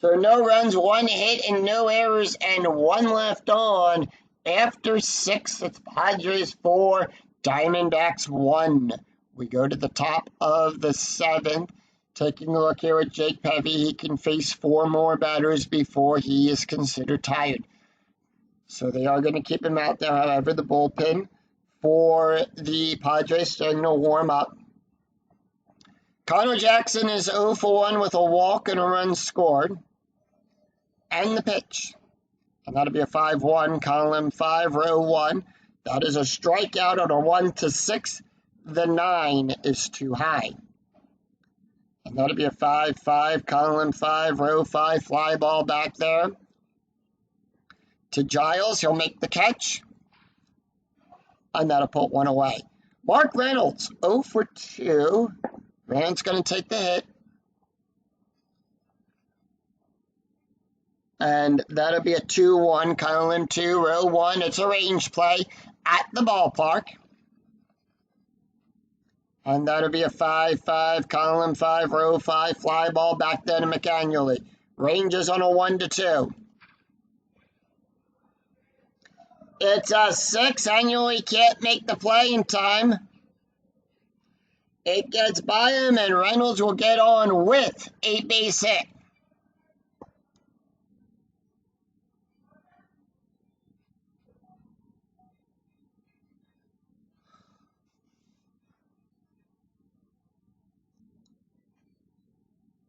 So no runs, 1 hit, and no errors, and 1 left on. After 6, it's Padres 4, Diamondbacks 1. We go to the top of the 7th. Taking a look here at Jake Peavy, he can face 4 more batters before he is considered tired. So they are going to keep him out there. However, the bullpen for the Padres starting to warm up. Connor Jackson is 0 for 1 with a walk and a run scored. And the pitch. And that'll be a 5-1, column 5, row 1. That is a strikeout on a 1-6. The 9 is too high. And that'll be a 5-5, column 5, row 5, fly ball back there to Giles. He'll make the catch. And that'll put one away. Mark Reynolds, 0 for 2. Reynolds going to take the hit. And that'll be a 2-1, column 2, row 1. It's a range play at the ballpark. And that'll be a 5-5, column 5, row 5, fly ball back there to McAnally. Rangers on a 1-2. It's a 6, Annually can't make the play in time. It gets by him, and Reynolds will get on with a base hit.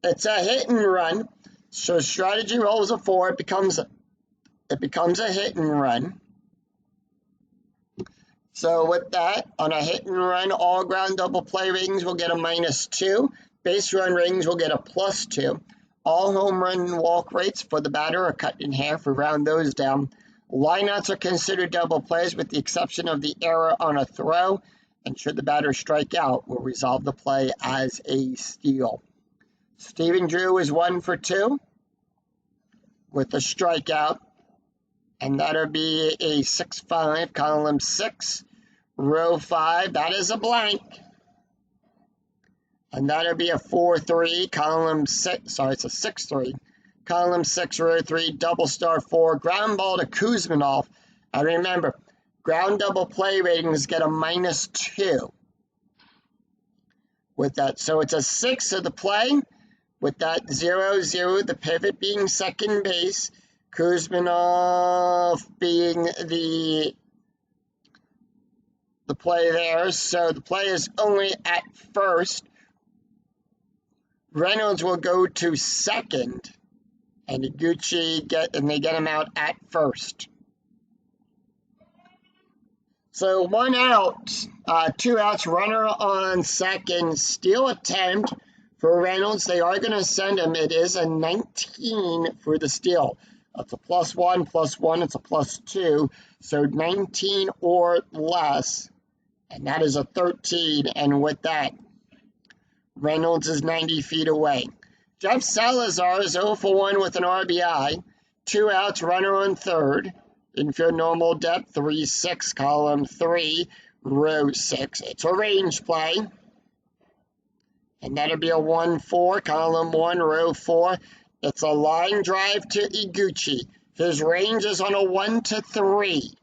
It's a hit and run. So strategy rolls a 4. It becomes a hit and run. So with that, on a hit and run, all ground double play ratings will get a -2. Base run ratings will get a +2. All home run walk rates for the batter are cut in half. We round those down. Lineouts are considered double plays with the exception of the error on a throw. And should the batter strike out, we'll resolve the play as a steal. Stephen Drew is 1 for 2 with a strikeout. And that'll be a 6-5, column 6, row 5. That is a blank. And that'll be a 4-3, column 6. Sorry, it's a 6-3. Column 6, row 3, double star 4. Ground ball to Kuzminov. And remember, ground double play ratings get a -2 with that. So it's a 6 of the play with that 0-0, the pivot being second base. Kuzminov being the play there. So the play is only at first. Reynolds will go to second. And Iguchi they get him out at first. So 1 out, 2 outs, runner on second. Steal attempt for Reynolds. They are going to send him. It is a 19 for the steal. That's a +1, +1, it's a +2. So 19 or less. And that is a 13. And with that, Reynolds is 90 feet away. Jeff Salazar is 0 for 1 with an RBI. 2 outs, runner on third. Infield normal depth, 3-6, column 3, row 6. It's a range play. And that'll be a 1-4, column 1, row 4. It's a line drive to Iguchi. His range is on a 1-3.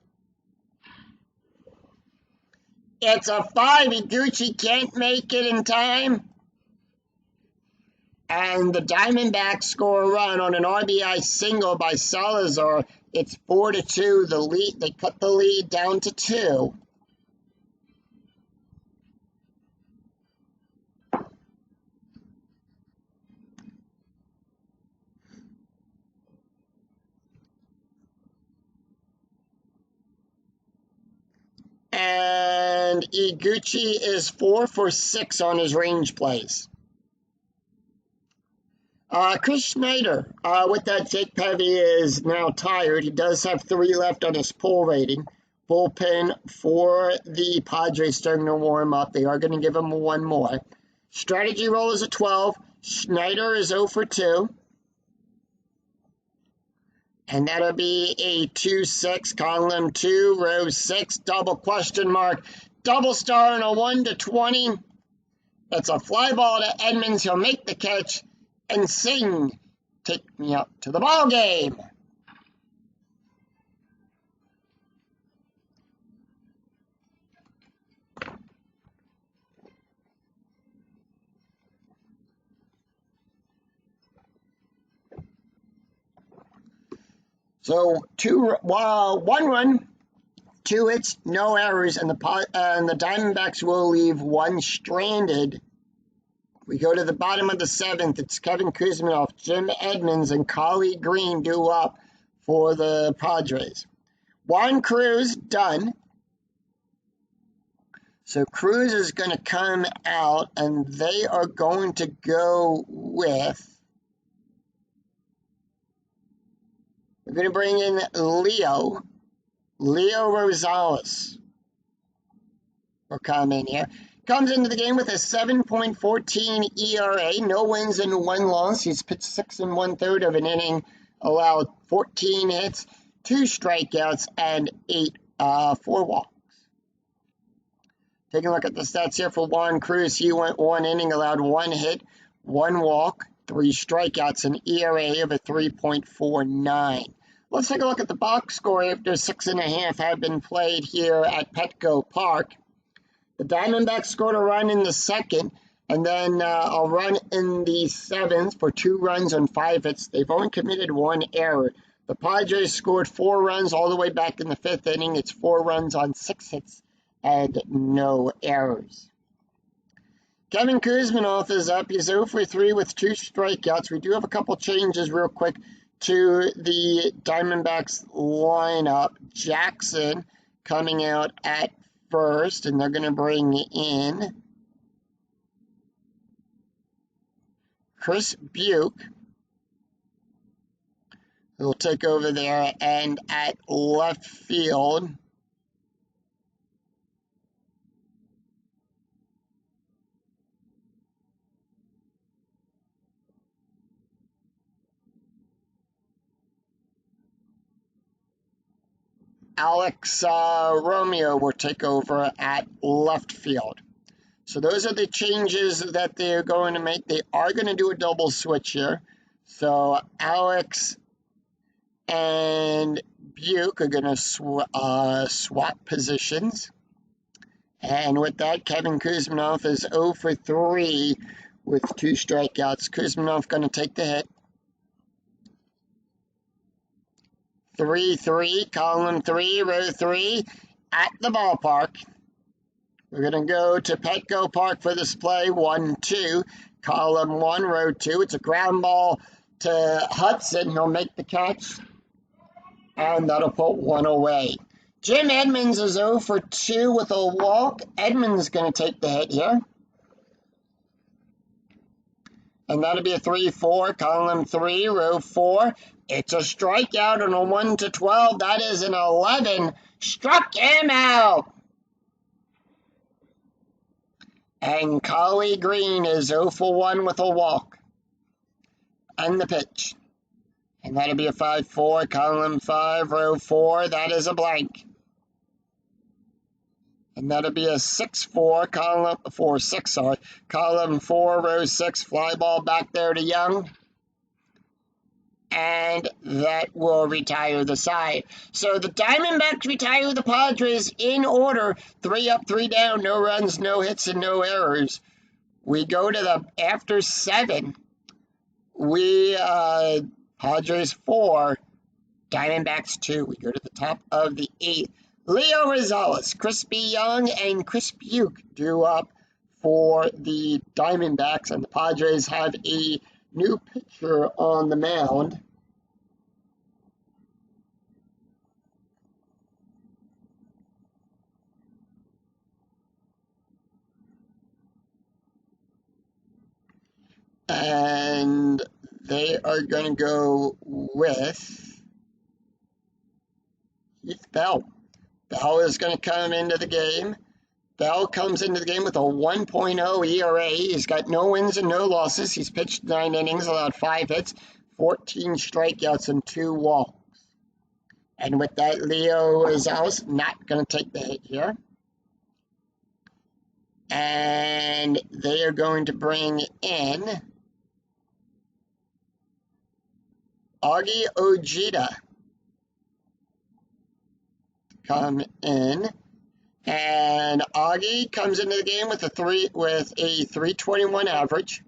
It's a 5. Iguchi can't make it in time. And the Diamondbacks score a run on an RBI single by Salazar. It's 4-2. The lead, they cut the lead down to 2. And Iguchi is 4 for 6 on his range plays. Chris Schneider, with that Jake Pevy is now tired. He does have 3 left on his pull rating. Bullpen for the Padres starting to warm up. They are going to give him 1 more. Strategy roll is a 12. Schneider is 0 for 2. And that'll be a 2-6, column 2, row 6, double question mark. Double star and a 1-20. It's a fly ball to Edmonds. He'll make the catch and sing, "Take me up to the ball game." So 1 run 2 hits, no errors, and the Diamondbacks will leave 1 stranded. We go to the bottom of the 7th. It's Kevin Kuzminoff, Jim Edmonds, and Collie Green due up for the Padres. Juan Cruz done. So Cruz is going to come out, and they are going to go with... We're going to bring in Leo Rosales will come in here. Comes into the game with a 7.14 ERA, no wins and 1 loss. He's pitched 6 1/3 of an inning, allowed 14 hits, 2 strikeouts, and 4 walks. Taking a look at the stats here for Juan Cruz. He went 1 inning, allowed 1 hit, 1 walk, 3 strikeouts, an ERA of a 3.49. Let's take a look at the box score after 6.5 have been played here at Petco Park. The Diamondbacks scored a run in the 2nd, and then a run in the 7th for 2 runs on 5 hits. They've only committed 1 error. The Padres scored 4 runs all the way back in the 5th inning. It's 4 runs on 6 hits and no errors. Kevin Kuzminoff is up. He's 0 for 3 with 2 strikeouts. We do have a couple changes real quick to the Diamondbacks lineup. Jackson coming out at first, and they're going to bring in Chris Buke, who will take over there, and at left field, Alex Romeo will take over at left field. So those are the changes that they're going to make. They are going to do a double switch here. So Alex and Buke are going to swap positions. And with that, Kevin Kuzminoff is 0 for 3 with 2 strikeouts. Kuzminoff going to take the hit. 3-3, column 3, row 3, at the ballpark. We're going to go to Petco Park for this play, 1-2, column 1, row 2. It's a ground ball to Hudson. He'll make the catch, and that'll put 1 away. Jim Edmonds is 0 for 2 with a walk. Edmonds is going to take the hit here. And that'll be a 3-4, column 3, row 4. It's a strikeout on a 1-12. That is an 11. Struck him out. And Collie Green is 0 for 1 with a walk. And the pitch. And that'll be a 5-4, column 5, row 4. That is a blank. And that'll be a 6-4, column 4, row 6. Fly ball back there to Young. And that will retire the side. So the Diamondbacks retire the Padres in order. 3 up, 3 down, no runs, no hits, and no errors. We go to the after 7. We Padres 4, Diamondbacks 2. We go to the top of the 8th. Leo Rosales, Crispy Young, and Chris Buke due up for the Diamondbacks, and the Padres have a new pitcher on the mound. And they are going to go with Heath Bell. Bell is going to come into the game. Bell comes into the game with a 1.0 ERA. He's got no wins and no losses. He's pitched 9 innings, allowed 5 hits, 14 strikeouts, and 2 walks. And with that, Leo Rosales not going to take the hit here. And they are going to bring in Augie Ojeda. Come in. And Augie comes into the game with a 321 average.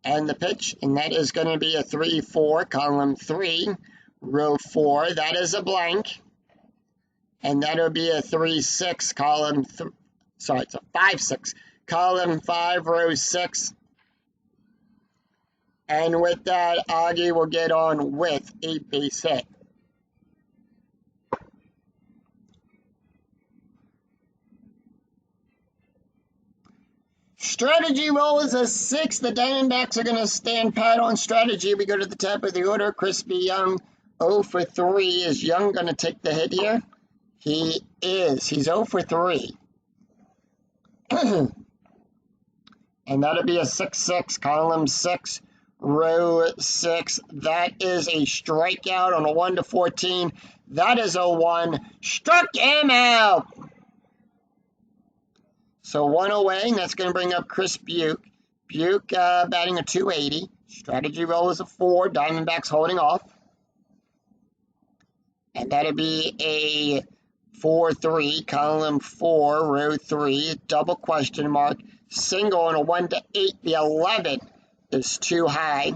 And the pitch, and that is going to be a 3-4, column 3, row 4. That is a blank. And that'll be a 3-6, column, sorry, it's a 5-6, column 5, row 6. And with that, Augie will get on with a base hit. Strategy roll is a 6. The Diamondbacks are going to stand pat on strategy. We go to the top of the order. Crispy Young, 0 for 3. Is Young going to take the hit here? He is. He's 0 for 3. And that'll be a 6-6, column 6, row 6. That is a strikeout on a 1 to 14. That is a 1. Struck him out. So 1 away, and that's going to bring up Chris Buke. Buke batting a 280. Strategy roll is a 4. Diamondbacks holding off. And that'll be a 4-3, column 4, row 3, double question mark. Single on a 1 to 8. The 11 is too high.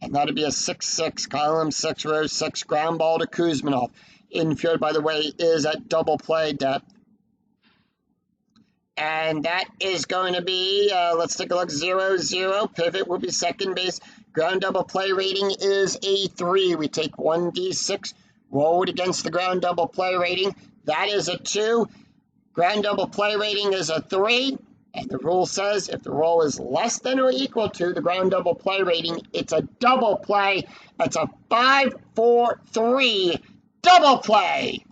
And that'll be a 6-6, column 6, row 6, ground ball to Kuzminov. Infield, by the way, is at double play depth. And that is going to be, let's take a look, 0-0. Pivot will be second base. Ground double play rating is a 3. We take 1d6, roll it against the ground double play rating. That is a 2. Ground double play rating is a 3. And the rule says if the roll is less than or equal to the ground double play rating, it's a double play. That's a 5-4-3 double play.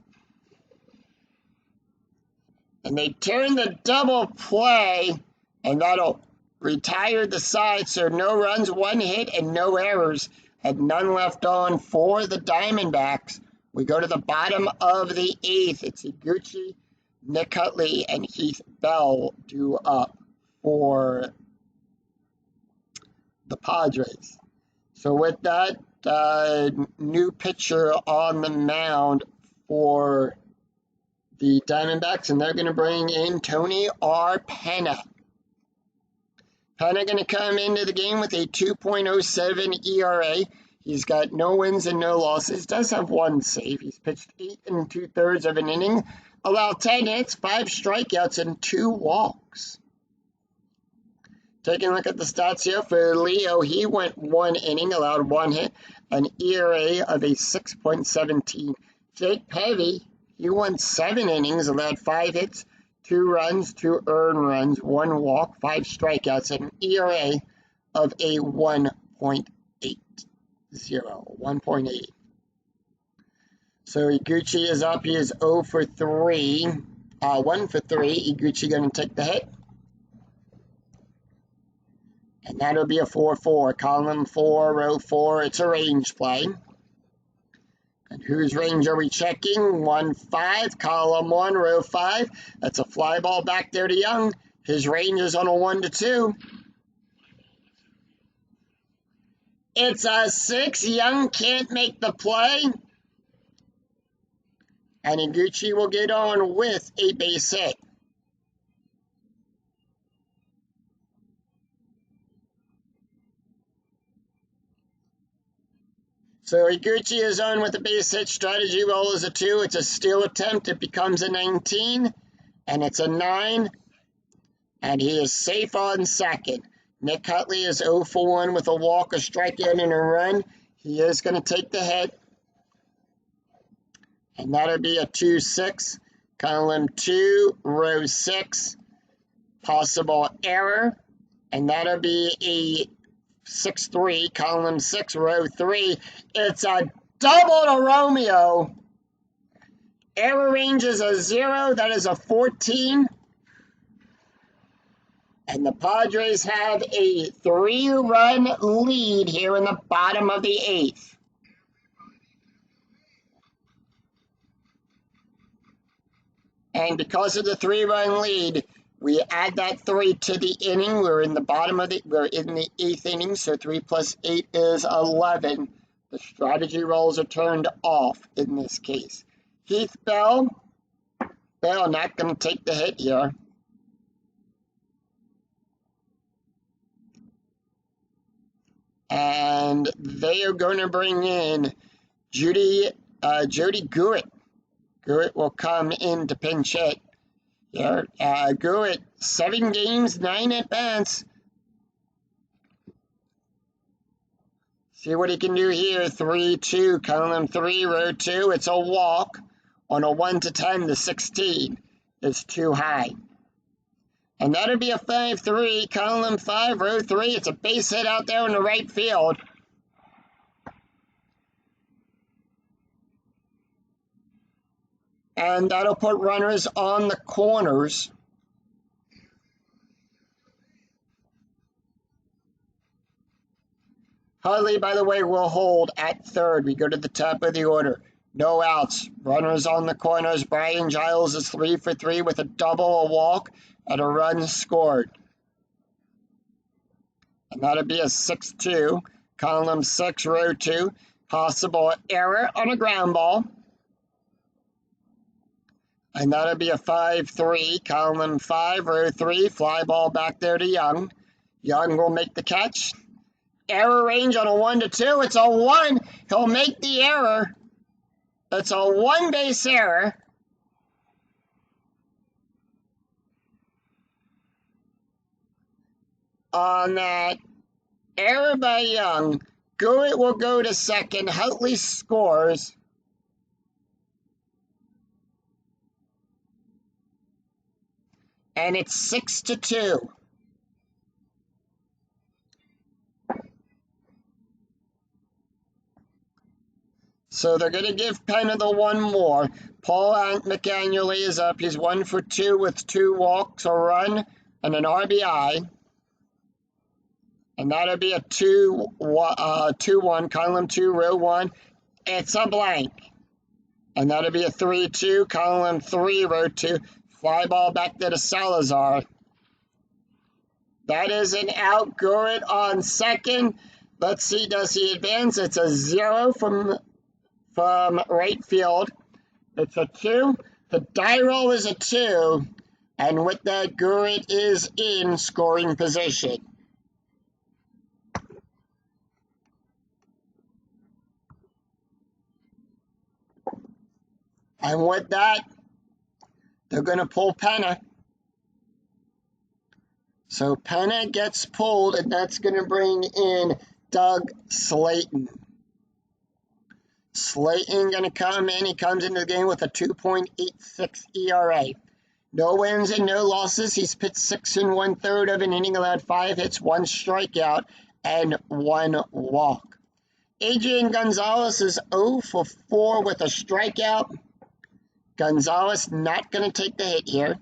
And they turn the double play, and that'll retire the side. So no runs, 1 hit, and no errors. And none left on for the Diamondbacks. We go to the bottom of the 8th. It's Iguchi, Nick Utley, and Heath Bell due up for the Padres. So with that, new pitcher on the mound for the Diamondbacks, and they're going to bring in Tony R. Penna. Penna going to come into the game with a 2.07 ERA. He's got no wins and no losses. Does have 1 save. He's pitched 8 2/3 of an inning. Allowed 10 hits, 5 strikeouts, and 2 walks. Taking a look at the stats here for Leo, he went 1 inning, allowed 1 hit, an ERA of a 6.17. Jake Pevy, he went 7 innings, allowed 5 hits, 2 runs, 2 earned runs, 1 walk, 5 strikeouts, and an ERA of a 1.80. 1.8. So Iguchi is up. He is 0 for 3. 1 for 3. Iguchi going to take the hit. And that'll be a 4-4. Column 4, row 4. It's a range play. And whose range are we checking? 1-5, column 1, row 5. That's a fly ball back there to Young. His range is on a 1-2. It's a 6. Young can't make the play. And Iguchi will get on with a base hit. So Iguchi is on with a base hit. Strategy roll is a 2. It's a steal attempt. It becomes a 19. And it's a 9. And he is safe on second. Nick Utley is 0 for 1 with a walk, a strikeout, and a run. He is going to take the hit. And that'll be a 2-6. Column 2, row 6. Possible error. And that'll be a 6-3, column 6, row 3. It's a double to Romeo. Error range is a 0. That is a 14. And the Padres have a 3-run lead here in the bottom of the 8th. And because of the 3-run lead, we add that 3 to the inning. We're in the 8th inning, so 3 plus 8 is 11. The strategy rolls are turned off in this case. Heath Bell not going to take the hit here. And they are going to bring in Jody Gurritt. Guit will come in to pinch hit. Here, Guit, 7 games, 9 at-bats. See what he can do here. 3-2, column 3, row 2. It's a walk. On a 1 to 10, the 16 is too high. And that'll be a 5-3, column 5, row 3. It's a base hit out there in the right field. And that'll put runners on the corners. Hudley, by the way, will hold at third. We go to the top of the order. No outs. Runners on the corners. Brian Giles is 3 for 3 with a double, a walk, and a run scored. And that'll be a 6-2. Column 6, row 2. Possible error on a ground ball. And that'll be a 5-3. Column 5, row 3. Fly ball back there to Young. Young will make the catch. Error range on a 1 to 2. It's a 1. He'll make the error. It's a 1 base error. On that error by Young, Guit will go to second. Huntley scores. And it's 6-2. So they're going to give Penna the 1 more. Paul McAnually is up. He's 1 for 2 with 2 walks, a run, and an RBI. And that'll be a 2-1, column 2, row 1. It's a blank. And that'll be a 3-2, column 3, row 2. Fly ball back there to Salazar. That is an out. Guit on second. Let's see, does he advance? It's a 0 from right field. It's a 2. The die roll is a 2. And with that, Guit is in scoring position. And with that, they're going to pull Penna. So Penna gets pulled, and that's going to bring in Doug Slayton. Slayton going to come in. He comes into the game with a 2.86 ERA. No wins and no losses. He's pitched 6 1/3 of an inning, allowed 5 hits, 1 strikeout, and 1 walk. Adrian Gonzalez is 0 for 4 with a strikeout. Gonzalez not going to take the hit here.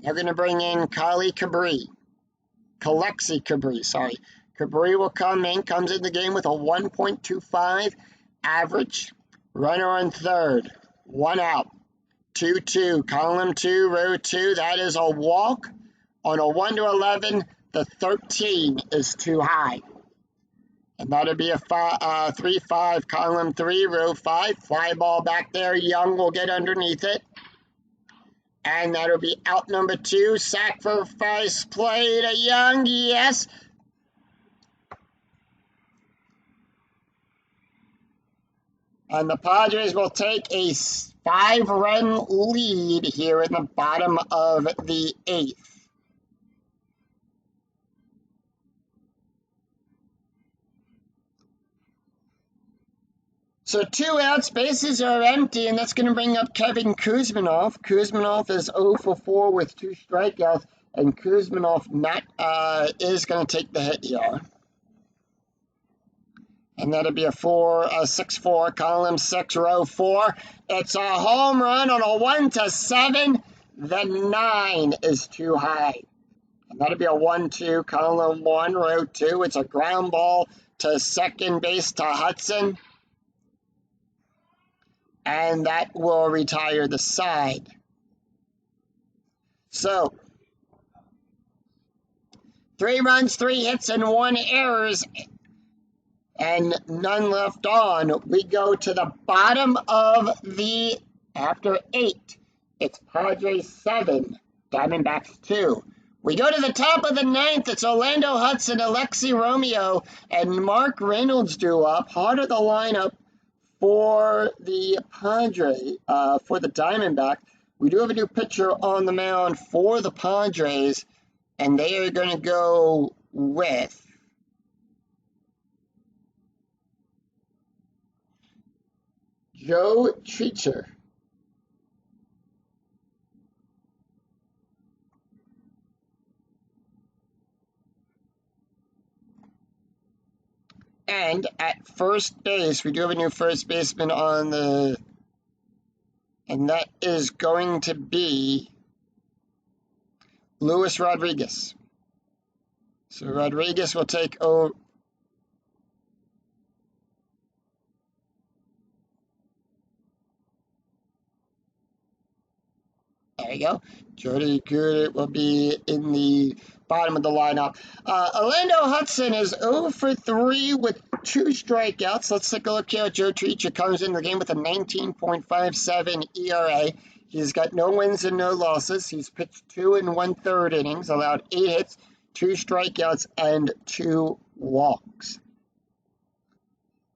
They're going to bring in Kali Cabri. Kalexi Cabri, sorry. Cabri will come in, comes in the game with a 1.25 average. Runner on third. 1 out. 2-2. Column 2, row 2. That is a walk. On a 1 to 11, the 13 is too high. And that'll be a 3-5. Column 3, row 5. Fly ball back there. Young will get underneath it. And that'll be out number 2. Sacrifice play to Young. Yes. And the Padres will take a 5-run lead here in the bottom of the 8th. So 2 outs, bases are empty, and that's going to bring up Kevin Kuzminoff. Kuzminoff is 0 for 4 with 2 strikeouts, and Kuzminoff is going to take the hit here. And that'll be a 6-4, column 6, row 4. It's a home run on a 1 to 7. The 9 is too high. And that'll be a 1-2, column 1, row 2. It's a ground ball to second base to Hudson. And that will retire the side. So, 3 runs, 3 hits, and 1 errors, and none left on. We go to the bottom of the, after 8, it's Padres 7, Diamondbacks 2. We go to the top of the 9th, it's Orlando Hudson, Alexi Romeo, and Mark Reynolds due up. Heart of the lineup for the for the Diamondbacks, we do have a new pitcher on the mound for the Padres, and they are going to go with Joe Treacher. And at first base, we do have a new first baseman on the, and that is going to be Luis Rodriguez. So Rodriguez will take over. There you go. Jody Good will be in the bottom of the lineup. Orlando Hudson is 0 for 3 with 2 strikeouts. Let's take a look here. Joe Treacher comes into the game with a 19.57 ERA. He's got no wins and no losses. He's pitched 2 1/3 innings, allowed 8 hits, 2 strikeouts, and 2 walks.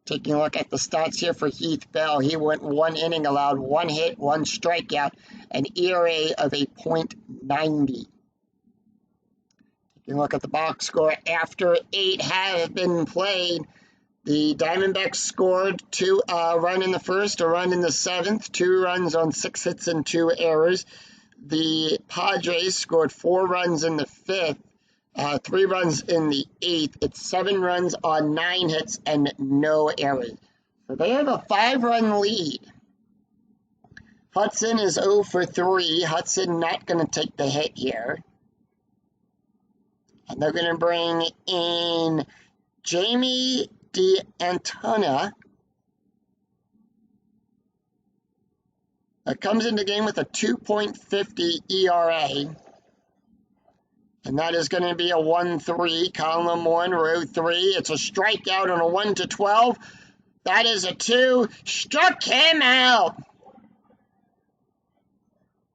Taking a look at the stats here for Heath Bell, he went 1 inning, allowed 1 hit, 1 strikeout, an ERA of a .90. Taking a look at the box score, after 8 have been played, the Diamondbacks scored 2 run in the first, a run in the 7th, 2 runs on 6 hits and 2 errors. The Padres scored 4 runs in the 5th, 3 runs in the 8th. It's 7 runs on 9 hits and no errors. So they have a 5-run lead. Hudson is 0 for 3. Hudson not going to take the hit here. And they're going to bring in Jamie DeAntona. Comes into the game with a 2.50 ERA. And that is going to be a 1-3, column 1, row 3. It's a strikeout on a 1-12. That is a 2. Struck him out.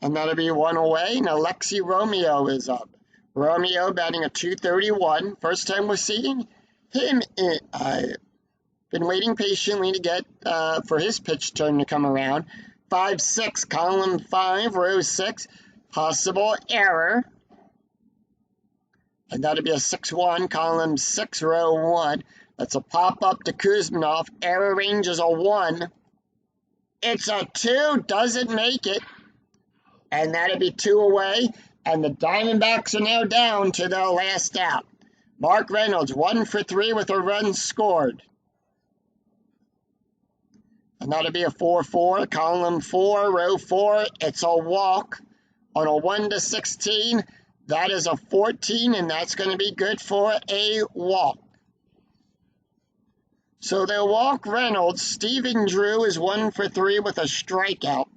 And that'll be 1 away. And Alexi Romeo is up. Romeo batting a .231. First time we're seeing him. Been waiting patiently to get for his pitch turn to come around. 5-6, column 5, row 6. Possible error. And that'll be a 6-1, column 6, row 1. That's a pop-up to Kuzminov. Error range is a 1. It's a 2, doesn't make it. And that'll be 2 away. And the Diamondbacks are now down to their last out. Mark Reynolds, 1 for 3 with a run scored. And that'll be a 4-4, column 4, row 4. It's a walk on a 1-16. That is a 14, and that's going to be good for a walk. So they'll walk Reynolds. Stephen Drew is 1 for 3 with a strikeout.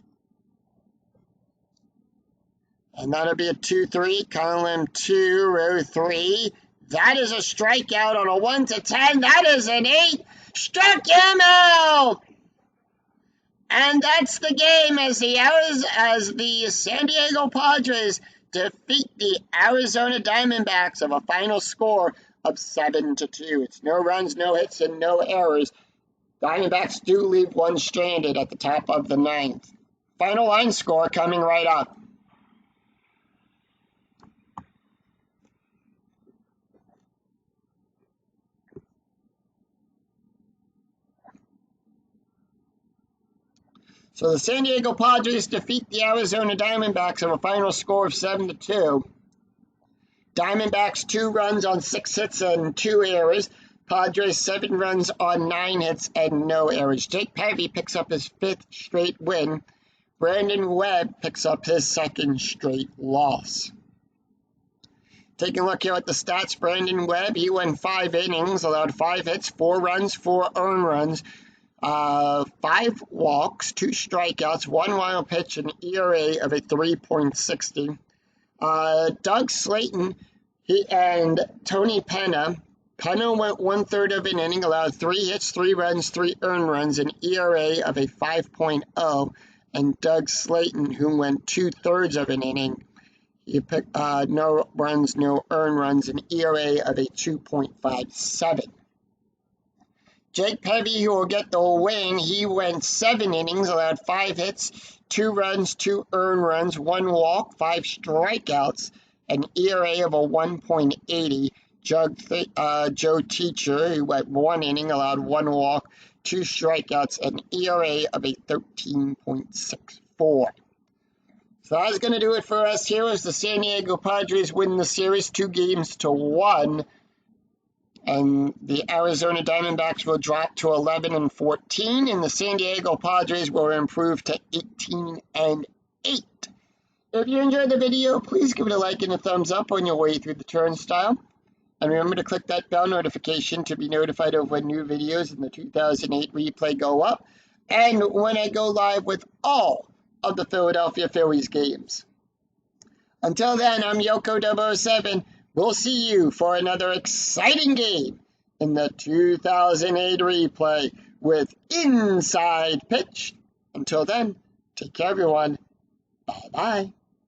And that'll be a 2-3, column 2, row 3. That is a strikeout on a 1-10. That is an 8. Struck him out! And that's the game as the San Diego Padres defeat the Arizona Diamondbacks of a final score of 7-2. It's no runs, no hits, and no errors. Diamondbacks do leave 1 stranded at the top of the 9th. Final line score coming right up. So the San Diego Padres defeat the Arizona Diamondbacks of a final score of 7-2. Diamondbacks 2 runs on 6 hits and 2 errors. Padres 7 runs on 9 hits and no errors. Jake Peavy picks up his 5th straight win. Brandon Webb picks up his 2nd straight loss. Taking a look here at the stats, Brandon Webb, he went 5 innings, allowed 5 hits, 4 runs, 4 earned runs. 5 walks, 2 strikeouts, 1 wild pitch, an ERA of a 3.60. Doug Slayton and Tony Penna. Penna went 1/3 of an inning, allowed 3 hits, 3 runs, 3 earned runs, an ERA of a 5.0. And Doug Slayton, who went 2/3 of an inning, he picked no runs, no earned runs, an ERA of a 2.57. Jake Peavy, who will get the win, he went 7 innings, allowed 5 hits, 2 runs, 2 earned runs, 1 walk, 5 strikeouts, an ERA of a 1.80. Joe Teacher, who went 1 inning, allowed 1 walk, 2 strikeouts, an ERA of a 13.64. So that's going to do it for us here as the San Diego Padres win the series 2-1. And the Arizona Diamondbacks will drop to 11-14, and the San Diego Padres will improve to 18-8. If you enjoyed the video, please give it a like and a thumbs up on your way through the turnstile. And remember to click that bell notification to be notified of when new videos in the 2008 replay go up, and when I go live with all of the Philadelphia Phillies games. Until then, I'm Yoko007. We'll see you for another exciting game in the 2008 replay with Inside Pitch. Until then, take care, everyone. Bye-bye.